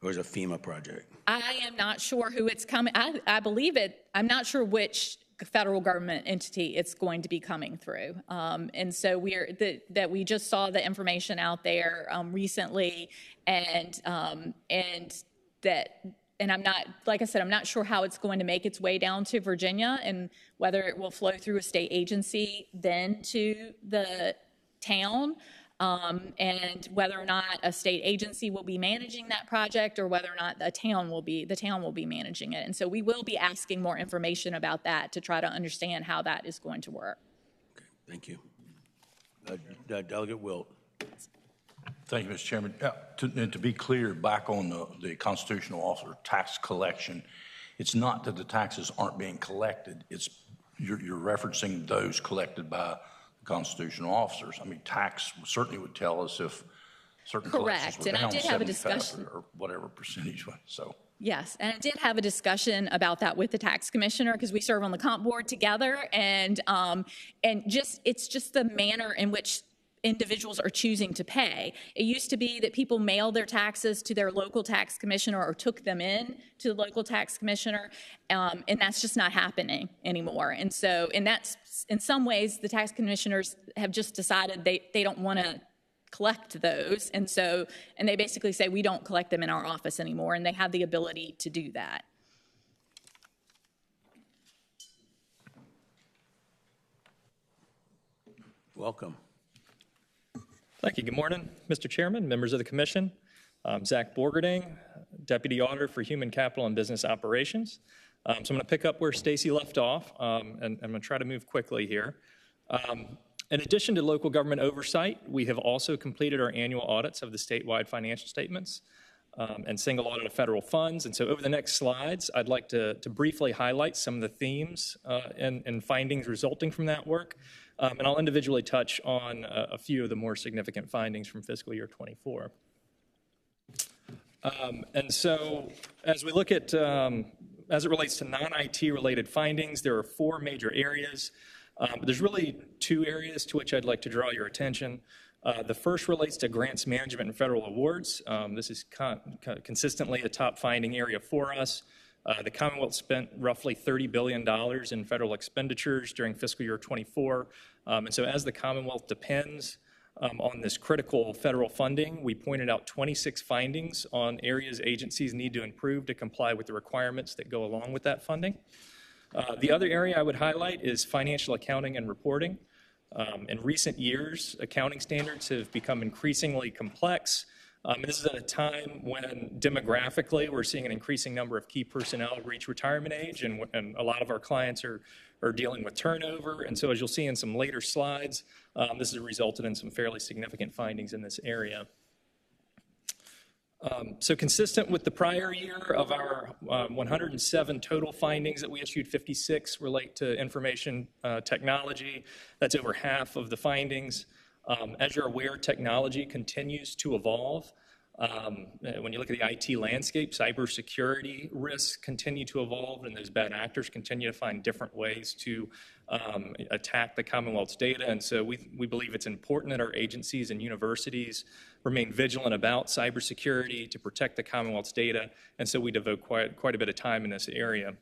S1: a FEMA project?
S14: I am not sure who it's coming. I believe it. I'm not sure which federal government entity it's going to be coming through. And so we just saw the information out there recently, and I'm not, like I said, I'm not sure how it's going to make its way down to Virginia, and whether it will flow through a state agency then to the town. and whether or not a state agency will be managing that project or whether or not the town will be managing it. And so we will be asking more information about that to try to understand how that is going to work.
S1: Okay, thank you. Delegate Wilt.
S10: Thank you, Mr. Chairman. And to be clear, back on the constitutional officer tax collection, it's not that the taxes aren't being collected. It's you're referencing those collected by the constitutional officers. I mean, tax certainly would tell us if certain collections were down 75 or whatever percentage. So.
S14: Yes, and I did have a discussion about that with the tax commissioner because we serve on the comp board together, and it's just the manner in which individuals are choosing to pay. It used to be that people mailed their taxes to their local tax commissioner or took them in to the local tax commissioner, and that's just not happening anymore. And so, in some ways, the tax commissioners have just decided they don't want to collect those, and they basically say we don't collect them in our office anymore, and they have the ability to do that.
S1: Welcome.
S15: Thank you. Good morning, Mr. Chairman, members of the Commission. I'm Zach Borgerding, Deputy Auditor for Human Capital and Business Operations. So I'm going to pick up where Stacy left off, and I'm going to try to move quickly here. In addition to local government oversight, we have also completed our annual audits of the statewide financial statements and single audit of federal funds. And so over the next slides, I'd like to briefly highlight some of the themes and findings resulting from that work. And I'll individually touch on a few of the more significant findings from fiscal year 24. And so as we look at, as it relates to non-IT related findings, there are 4 major areas. There's really 2 areas to which I'd like to draw your attention. The first relates to grants management and federal awards. This is consistently a top finding area for us. The Commonwealth spent roughly $30 billion in federal expenditures during fiscal year 24. And so as the Commonwealth depends on this critical federal funding, we pointed out 26 findings on areas agencies need to improve to comply with the requirements that go along with that funding. The other area I would highlight is financial accounting and reporting. In recent years, accounting standards have become increasingly complex. This is at a time when demographically we're seeing an increasing number of key personnel reach retirement age, and a lot of our clients are dealing with turnover. And so as you'll see in some later slides, this has resulted in some fairly significant findings in this area. So consistent with the prior year, of our 107 total findings that we issued, 56 relate to information technology. That's over half of the findings. As you're aware, technology continues to evolve. When you look at the IT landscape, cybersecurity risks continue to evolve, and those bad actors continue to find different ways to attack the Commonwealth's data. And so we believe it's important that our agencies and universities remain vigilant about cybersecurity to protect the Commonwealth's data. And so we devote quite a bit of time in this area.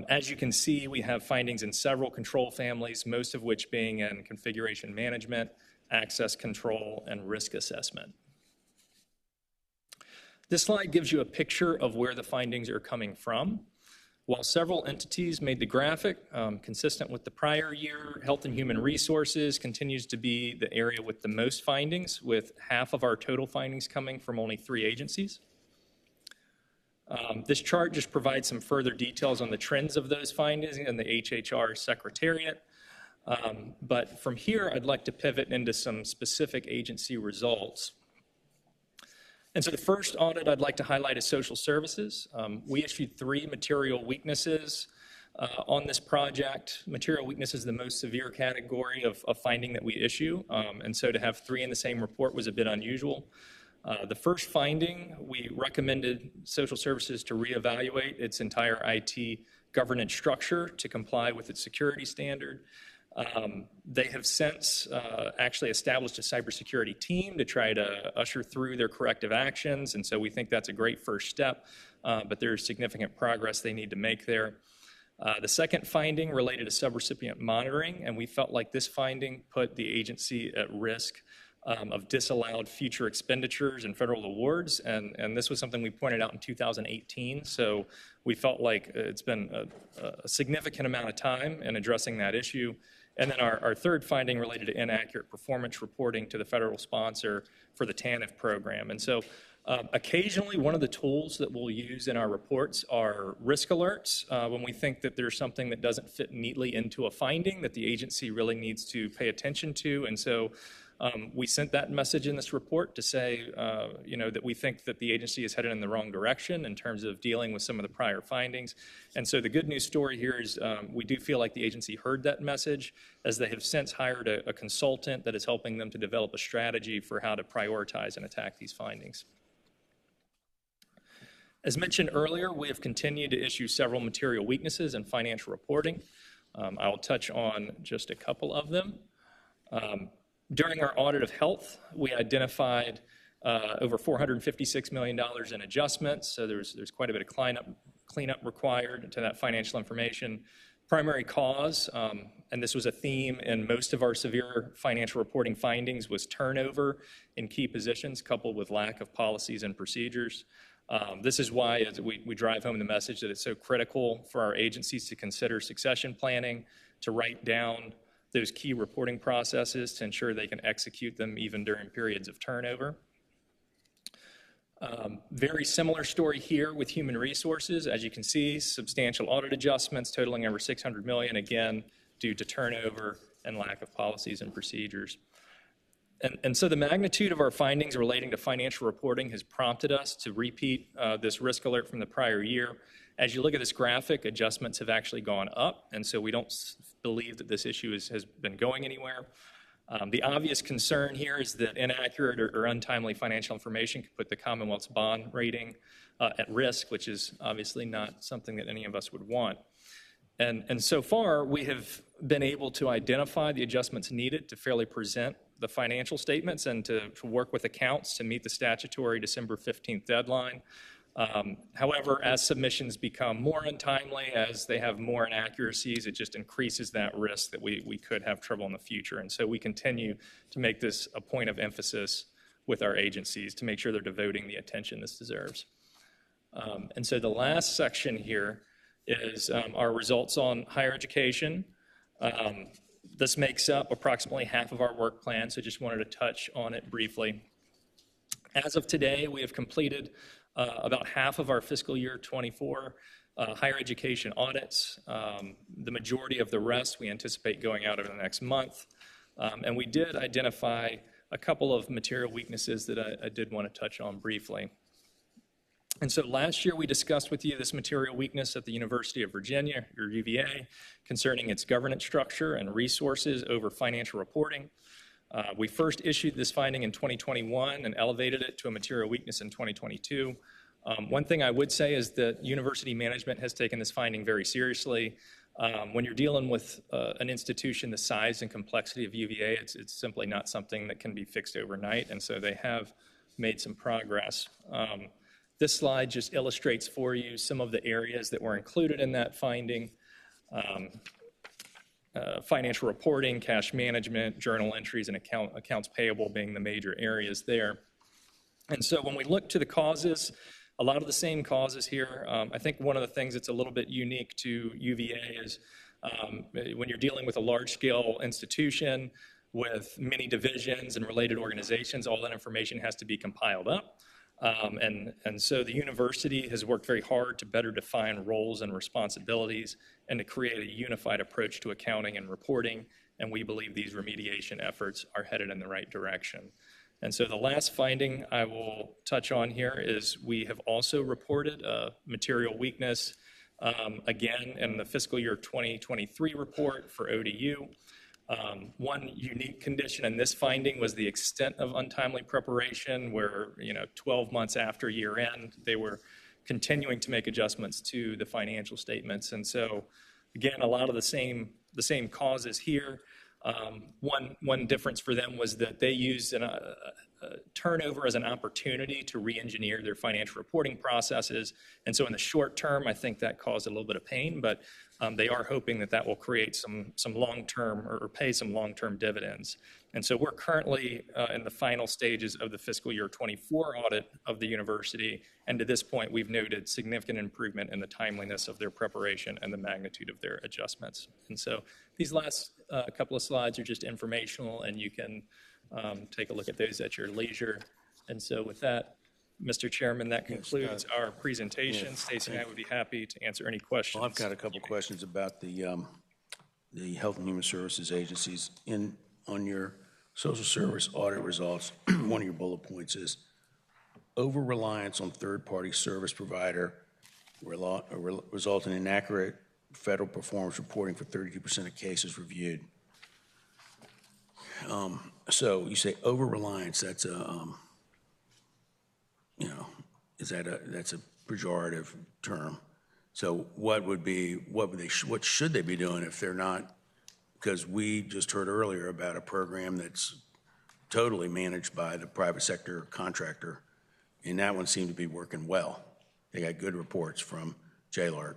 S15: As you can see, we have findings in several control families, most of which being in configuration management, access control, and risk assessment. This slide gives you a picture of where the findings are coming from. While several entities made the graphic, consistent with the prior year, Health and Human Resources continues to be the area with the most findings, with half of our total findings coming from only 3 agencies. This chart just provides some further details on the trends of those findings in the HHR Secretariat. But from here, I'd like to pivot into some specific agency results. And so the first audit I'd like to highlight is social services. We issued 3 material weaknesses on this project. Material weakness is the most severe category of finding that we issue. And so to have 3 in the same report was a bit unusual. The first finding, we recommended social services to reevaluate its entire IT governance structure to comply with its security standard. They have since actually established a cybersecurity team to try to usher through their corrective actions, and so we think that's a great first step, but there's significant progress they need to make there. The second finding related to subrecipient monitoring, and we felt like this finding put the agency at risk of disallowed future expenditures and federal awards, and this was something we pointed out in 2018, so we felt like it's been a significant amount of time in addressing that issue, And then our third finding related to inaccurate performance reporting to the federal sponsor for the TANF program. And so occasionally, one of the tools that we'll use in our reports are risk alerts when we think that there's something that doesn't fit neatly into a finding that the agency really needs to pay attention to. And so we sent that message in this report to say, that we think that the agency is headed in the wrong direction in terms of dealing with some of the prior findings. And so the good news story here is we do feel like the agency heard that message, as they have since hired a consultant that is helping them to develop a strategy for how to prioritize and attack these findings. As mentioned earlier, we have continued to issue several material weaknesses in financial reporting. I'll touch on just a couple of them. During our audit of health, we identified over $456 million in adjustments, so there's quite a bit of cleanup required to that financial information. Primary cause, and this was a theme in most of our severe financial reporting findings, was turnover in key positions coupled with lack of policies and procedures. This is why as we drive home the message that it's so critical for our agencies to consider succession planning, to write down those key reporting processes to ensure they can execute them even during periods of turnover. Very similar story here with human resources. As you can see, substantial audit adjustments totaling over $600 million, again, due to turnover and lack of policies and procedures. And so the magnitude of our findings relating to financial reporting has prompted us to repeat this risk alert from the prior year. As you look at this graphic, adjustments have actually gone up, and so we don't believe that this issue has been going anywhere. The obvious concern here is that inaccurate or untimely financial information could put the Commonwealth's bond rating at risk, which is obviously not something that any of us would want. And so far, we have been able to identify the adjustments needed to fairly present the financial statements and to work with accounts to meet the statutory December 15th deadline. However, as submissions become more untimely, as they have more inaccuracies, it just increases that risk that we could have trouble in the future. And so we continue to make this a point of emphasis with our agencies to make sure they're devoting the attention this deserves. And so the last section here is our results on higher education. This makes up approximately half of our work plan, so just wanted to touch on it briefly. As of today, we have completed about half of our fiscal year 24 higher education audits. The majority of the rest we anticipate going out over the next month. And we did identify a couple of material weaknesses that I did want to touch on briefly. And so last year we discussed with you this material weakness at the University of Virginia, or UVA, concerning its governance structure and resources over financial reporting. We first issued this finding in 2021 and elevated it to a material weakness in 2022. One thing I would say is that university management has taken this finding very seriously. When you're dealing with an institution the size and complexity of UVA, it's simply not something that can be fixed overnight, and so they have made some progress. This slide just illustrates for you some of the areas that were included in that finding. Financial reporting, cash management, journal entries, and accounts payable being the major areas there. And so when we look to the causes, a lot of the same causes here. I think one of the things that's a little bit unique to UVA is when you're dealing with a large-scale institution with many divisions and related organizations, all that information has to be compiled up. And so the university has worked very hard to better define roles and responsibilities and to create a unified approach to accounting and reporting, and we believe these remediation efforts are headed in the right direction. And so the last finding I will touch on here is we have also reported a material weakness, again, in the fiscal year 2023 report for ODU. One unique condition in this finding was the extent of untimely preparation, where 12 months after year end, they were continuing to make adjustments to the financial statements. And so, again, a lot of the same causes here. One difference for them was that they used a turnover as an opportunity to re-engineer their financial reporting processes. And so in the short term, I think that caused a little bit of pain, but they are hoping that will create some long-term or pay some long-term dividends. And so we're currently in the final stages of the fiscal year 24 audit of the university. And to this point, we've noted significant improvement in the timeliness of their preparation and the magnitude of their adjustments. And so these last couple of slides are just informational, and you can take a look at those at your leisure. And so with that, Mr. Chairman, that concludes our presentation. Stacy and I would be happy to answer any questions.
S1: Well, I've got a couple questions about the Health and Human Services agencies. On your social service audit results, one of your bullet points is over-reliance on third-party service provider result in inaccurate federal performance reporting for 32% of cases reviewed. So you say over-reliance, that's a, that's a pejorative term. So what should they be doing if they're not? Because we just heard earlier about a program that's totally managed by the private sector contractor, and that one seemed to be working well. They got good reports from JLARC.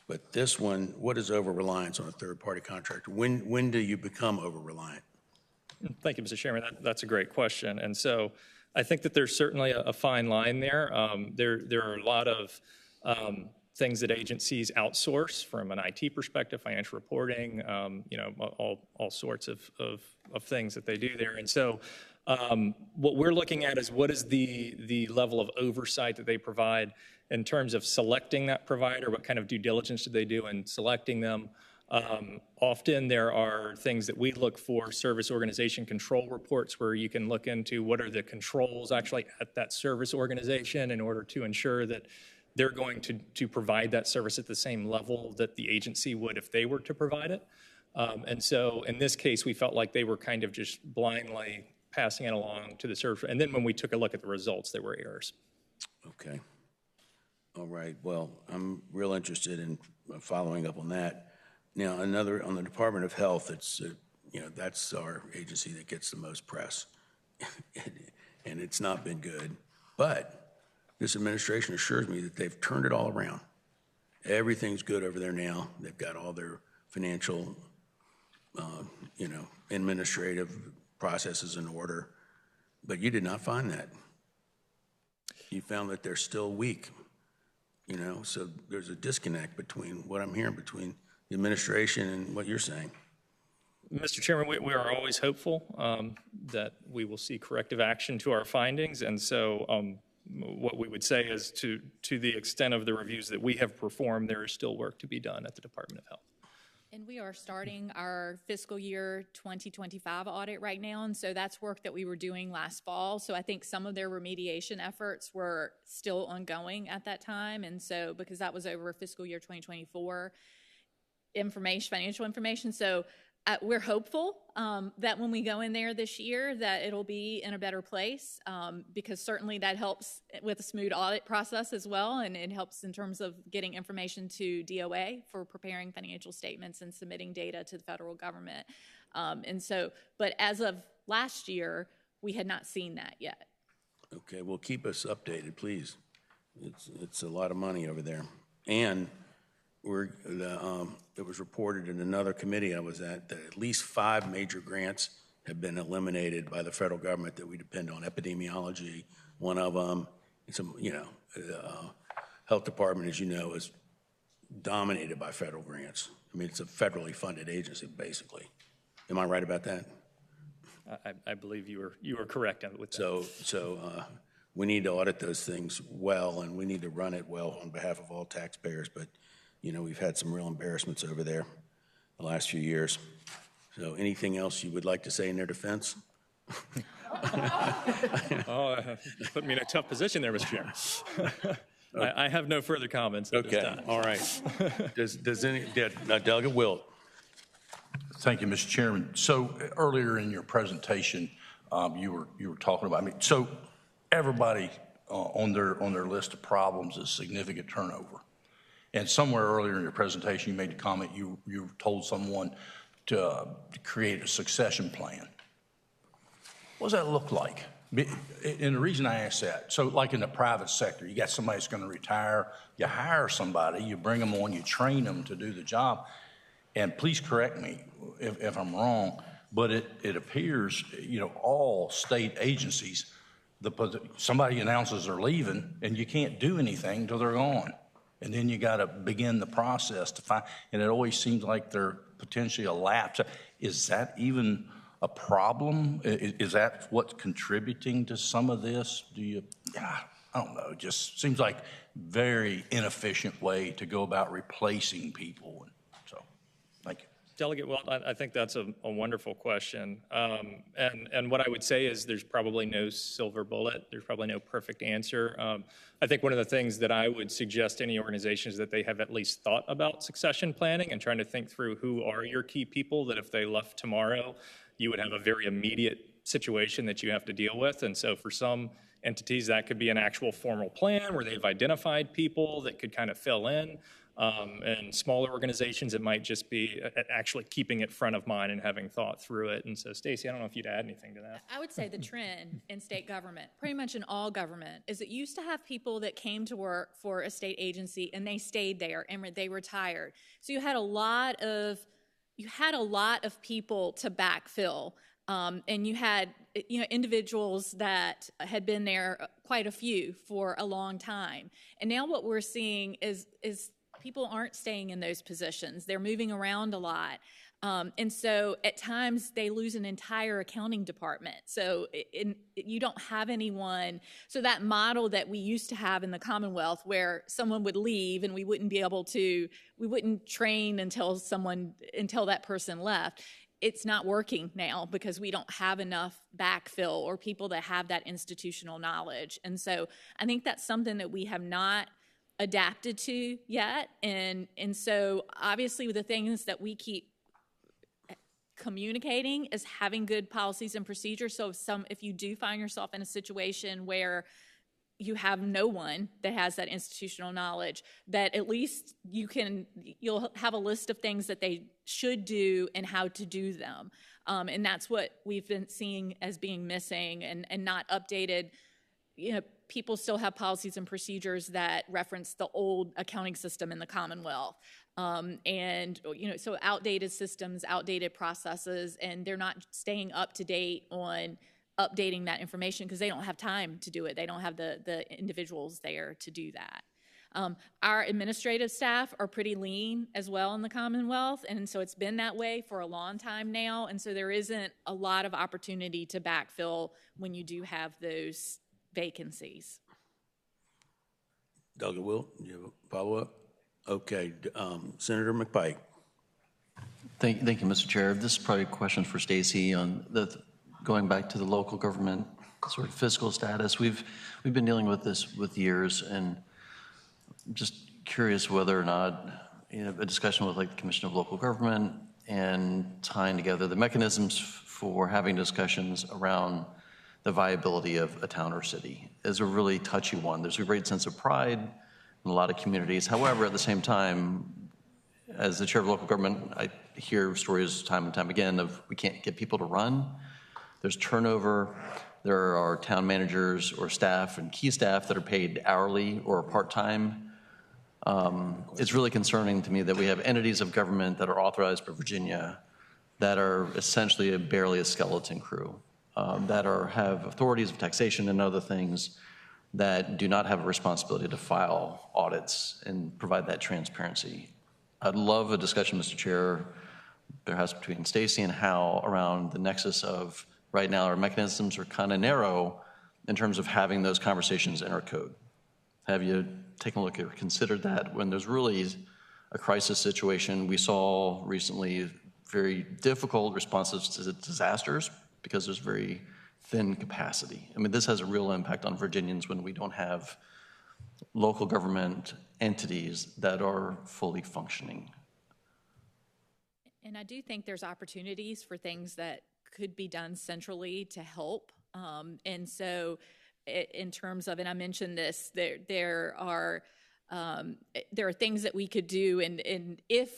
S1: But this one, what is over-reliance on a third-party contractor? When do you become over-reliant?
S15: Thank you, Mr. Chairman. That's a great question. And so I think that there's certainly a fine line there. There are a lot of things that agencies outsource from an IT perspective, financial reporting, all sorts of things that they do there. And so what we're looking at is what is the level of oversight that they provide in terms of selecting that provider, what kind of due diligence do they do in selecting them. Often there are things that we look for, service organization control reports, where you can look into what are the controls actually at that service organization in order to ensure that they're going to provide that service at the same level that the agency would if they were to provide it. And so in this case, we felt like they were kind of just blindly passing it along to the service. And then when we took a look at the results, there were errors. Okay.
S1: All right. Well, I'm real interested in following up on that. Now, on the Department of Health, it's, that's our agency that gets the most press, and it's not been good. But this administration assures me that they've turned it all around. Everything's good over there now. They've got all their financial, administrative processes in order. But you did not find that. You found that they're still weak, so there's a disconnect between what I'm hearing between the administration and what you're saying.
S15: Mr. Chairman, we are always hopeful that we will see corrective action to our findings. And so what we would say is to the extent of the reviews that we have performed, there is still work to be done at the Department of Health.
S14: And we are starting our fiscal year 2025 audit right now, and so that's work that we were doing last fall. So I think some of their remediation efforts were still ongoing at that time, and so because that was over fiscal year 2024 financial information. So we're hopeful that when we go in there this year that it'll be in a better place, because certainly that helps with a smooth audit process as well, and it helps in terms of getting information to DOA for preparing financial statements and submitting data to the federal government. But as of last year, we had not seen that yet.
S1: Okay, well, keep us updated, please. It's a lot of money over there. And it was reported in another committee I was at that at least 5 major grants have been eliminated by the federal government that we depend on. Epidemiology, one of them. And some, the health department, as you know, is dominated by federal grants. I mean, it's a federally funded agency, basically. Am I right about that?
S15: I believe you are correct with that.
S1: So we need to audit those things well, and we need to run it well on behalf of all taxpayers. But we've had some real embarrassments over there the last few years. So anything else you would like to say in their defense?
S15: Put me in a tough position there, Mr. Chairman. I have no further comments at this time.
S1: All right. Delegate Wilt.
S10: Thank you, Mr. Chairman. So earlier in your presentation, you were talking about so everybody on their list of problems is significant turnover. And somewhere earlier in your presentation, you made the comment you told someone to create a succession plan. What does that look like? And the reason I ask that, so like in the private sector, you got somebody that's going to retire, you hire somebody, you bring them on, you train them to do the job. And please correct me if I'm wrong, But it appears, all state agencies, somebody announces they're leaving, and you can't do anything until they're gone. And then you got to begin the process to find, and it always seems like they're potentially a lapse. Is that even a problem? Is that what's contributing to some of this? I don't know, it just seems like very inefficient way to go about replacing people. So, thank you.
S15: Delegate Wilt, I think that's a wonderful question. And what I would say is there's probably no silver bullet. There's probably no perfect answer. I think one of the things that I would suggest to any organization is that they have at least thought about succession planning and trying to think through who are your key people that if they left tomorrow, you would have a very immediate situation that you have to deal with. And so for some entities, that could be an actual formal plan where they've identified people that could kind of fill in. And smaller organizations, it might just be actually keeping it front of mind and having thought through it. And so, Stacey, I don't know if you'd add anything to that.
S14: I would say the trend in state government, pretty much in all government, is it used to have people that came to work for a state agency and they stayed there and they retired. So you had a lot of people to backfill. And you had, individuals that had been there, quite a few, for a long time. And now what we're seeing is people aren't staying in those positions. They're moving around a lot. And so at times they lose an entire accounting department. So you don't have anyone. So that model that we used to have in the Commonwealth where someone would leave and we wouldn't train until that person left. It's not working now because we don't have enough backfill or people that have that institutional knowledge. And so I think that's something that we have not adapted to yet. And so obviously with the things that we keep communicating is having good policies and procedures. So if you do find yourself in a situation where you have no one that has that institutional knowledge, that at least you'll have a list of things that they should do and how to do them. And that's what we've been seeing as being missing and not updated. People still have policies and procedures that reference the old accounting system in the Commonwealth. So outdated systems, outdated processes, and they're not staying up to date on updating that information because they don't have time to do it. They don't have the individuals there to do that. Our administrative staff are pretty lean as well in the Commonwealth, and so it's been that way for a long time now, and so there isn't a lot of opportunity to backfill when you do have those vacancies.
S1: Delegate Wilt, you have a follow-up? Okay, Senator McPike.
S13: Thank you, Mr. Chair. This is probably a question for Stacey on going back to the local government sort of fiscal status. We've been dealing with this with years, and just curious whether or not a discussion with like the Commission of Local Government and tying together the mechanisms for having discussions around the viability of a town or city is a really touchy one. There's a great sense of pride in a lot of communities. However, at the same time, as the chair of local government, I hear stories time and time again of we can't get people to run. There's turnover. There are town managers or staff and key staff that are paid hourly or part-time. It's really concerning to me that we have entities of government that are authorized by Virginia that are essentially barely a skeleton crew, that have authorities of taxation and other things that do not have a responsibility to file audits and provide that transparency. I'd love a discussion, Mr. Chair, perhaps between Stacey and Hal around the nexus of right now our mechanisms are kind of narrow in terms of having those conversations in our code. Have you taken a look or considered that when there's really a crisis situation? We saw recently very difficult responses to disasters because there's very thin capacity. I mean, this has a real impact on Virginians when we don't have local government entities that are fully functioning.
S14: And I do think there's opportunities for things that could be done centrally to help. And so in terms of, and I mentioned this, there are things that we could do, and if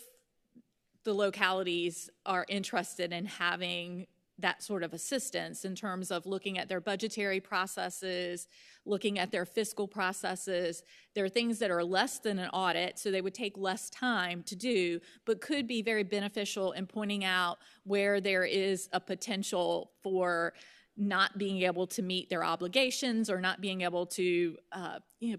S14: the localities are interested in having that sort of assistance in terms of looking at their budgetary processes, looking at their fiscal processes. There are things that are less than an audit, so they would take less time to do, but could be very beneficial in pointing out where there is a potential for not being able to meet their obligations or not being able to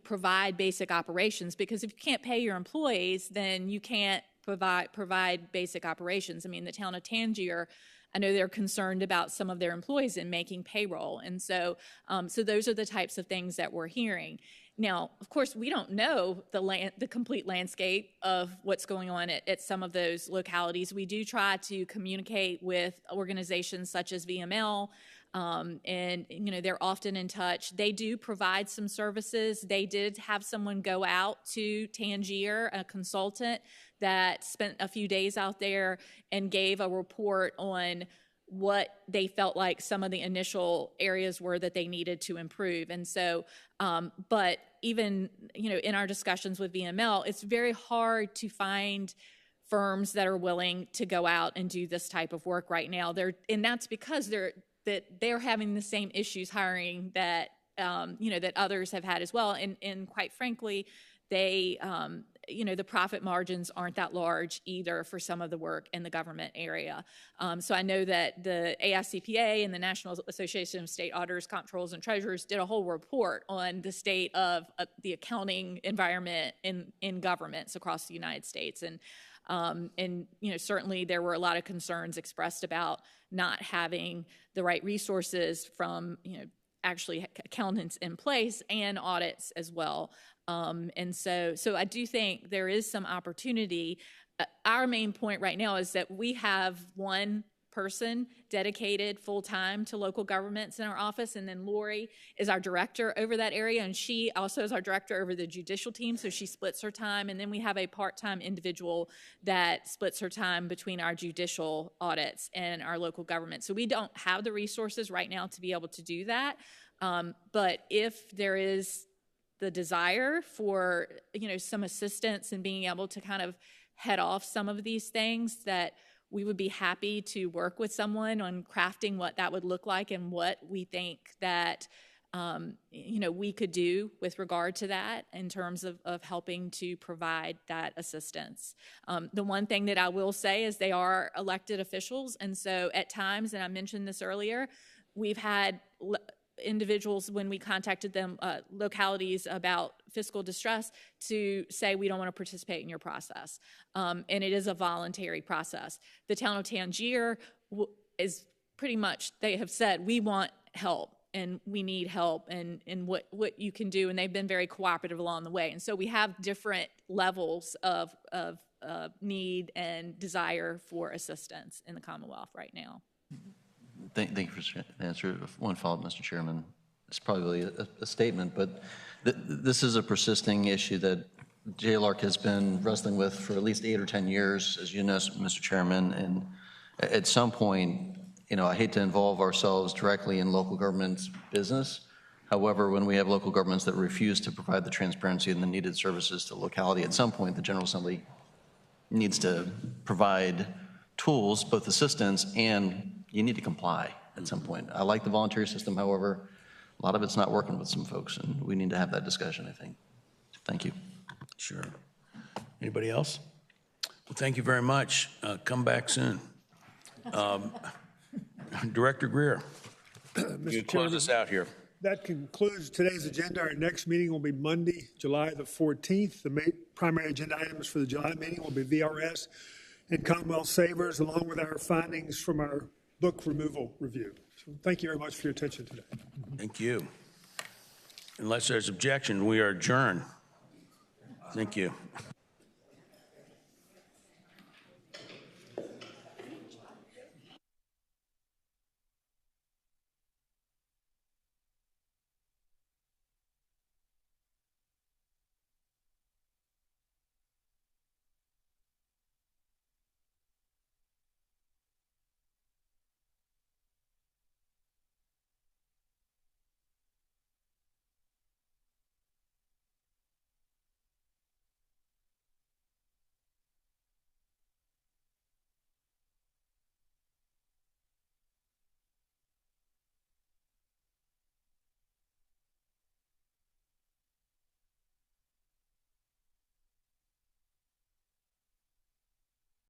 S14: provide basic operations. Because if you can't pay your employees, then you can't provide basic operations. I mean, the town of Tangier, I know they're concerned about some of their employees in making payroll. And so those are the types of things that we're hearing. Now, of course, we don't know the complete landscape of what's going on at some of those localities. We do try to communicate with organizations such as VML, and they're often in touch. They do provide some services. They did have someone go out to Tangier, a consultant that spent a few days out there and gave a report on what they felt like some of the initial areas were that they needed to improve. And so, but even, in our discussions with VML, it's very hard to find firms that are willing to go out and do this type of work right now. And that's because they're having the same issues hiring that, that others have had as well. And quite frankly, they, the profit margins aren't that large either for some of the work in the government area. So I know that the AICPA and the National Association of State Auditors, Comptrollers, and Treasurers did a whole report on the state of the accounting environment in governments across the United States. And certainly there were a lot of concerns expressed about not having the right resources from, actually accountants in place and audits as well. And so I do think there is some opportunity. Our main point right now is that we have one person dedicated full-time to local governments in our office, and then Lori is our director over that area, and she also is our director over the judicial team, so she splits her time. And then we have a part-time individual that splits her time between our judicial audits and our local government. So we don't have the resources right now to be able to do that, but if there is the desire for some assistance in being able to kind of head off some of these things, that we would be happy to work with someone on crafting what that would look like and what we think that we could do with regard to that in terms of helping to provide that assistance. The one thing that I will say is they are elected officials, and so at times, and I mentioned this earlier, we've had individuals, when we contacted them, localities about fiscal distress, to say we don't want to participate in your process. And it is a voluntary process. The town of Tangier is pretty much, they have said, we want help and we need help and what you can do. And they've been very cooperative along the way. And so we have different levels of need and desire for assistance in the Commonwealth right now.
S13: Thank you for the answer. One follow-up, Mr. Chairman. It's probably a statement, but this is a persisting issue that JLARC has been wrestling with for at least 8 or 10 years, as you know, Mr. Chairman. And at some point, I hate to involve ourselves directly in local government's business. However, when we have local governments that refuse to provide the transparency and the needed services to locality, at some point, the General Assembly needs to provide tools, both assistance and you need to comply at some point. I like the voluntary system, however, a lot of it's not working with some folks, and we need to have that discussion, I think. Thank you.
S1: Sure. Anybody else? Well, thank you very much. Come back soon. Director Greer, you close us out here.
S2: That concludes today's agenda. Our next meeting will be Monday, July the 14th. The primary agenda items for the July meeting will be VRS and Commonwealth Savers, along with our findings from our book removal review. So thank you very much for your attention today.
S1: Thank you. Unless there's objection, we are adjourned. Thank you.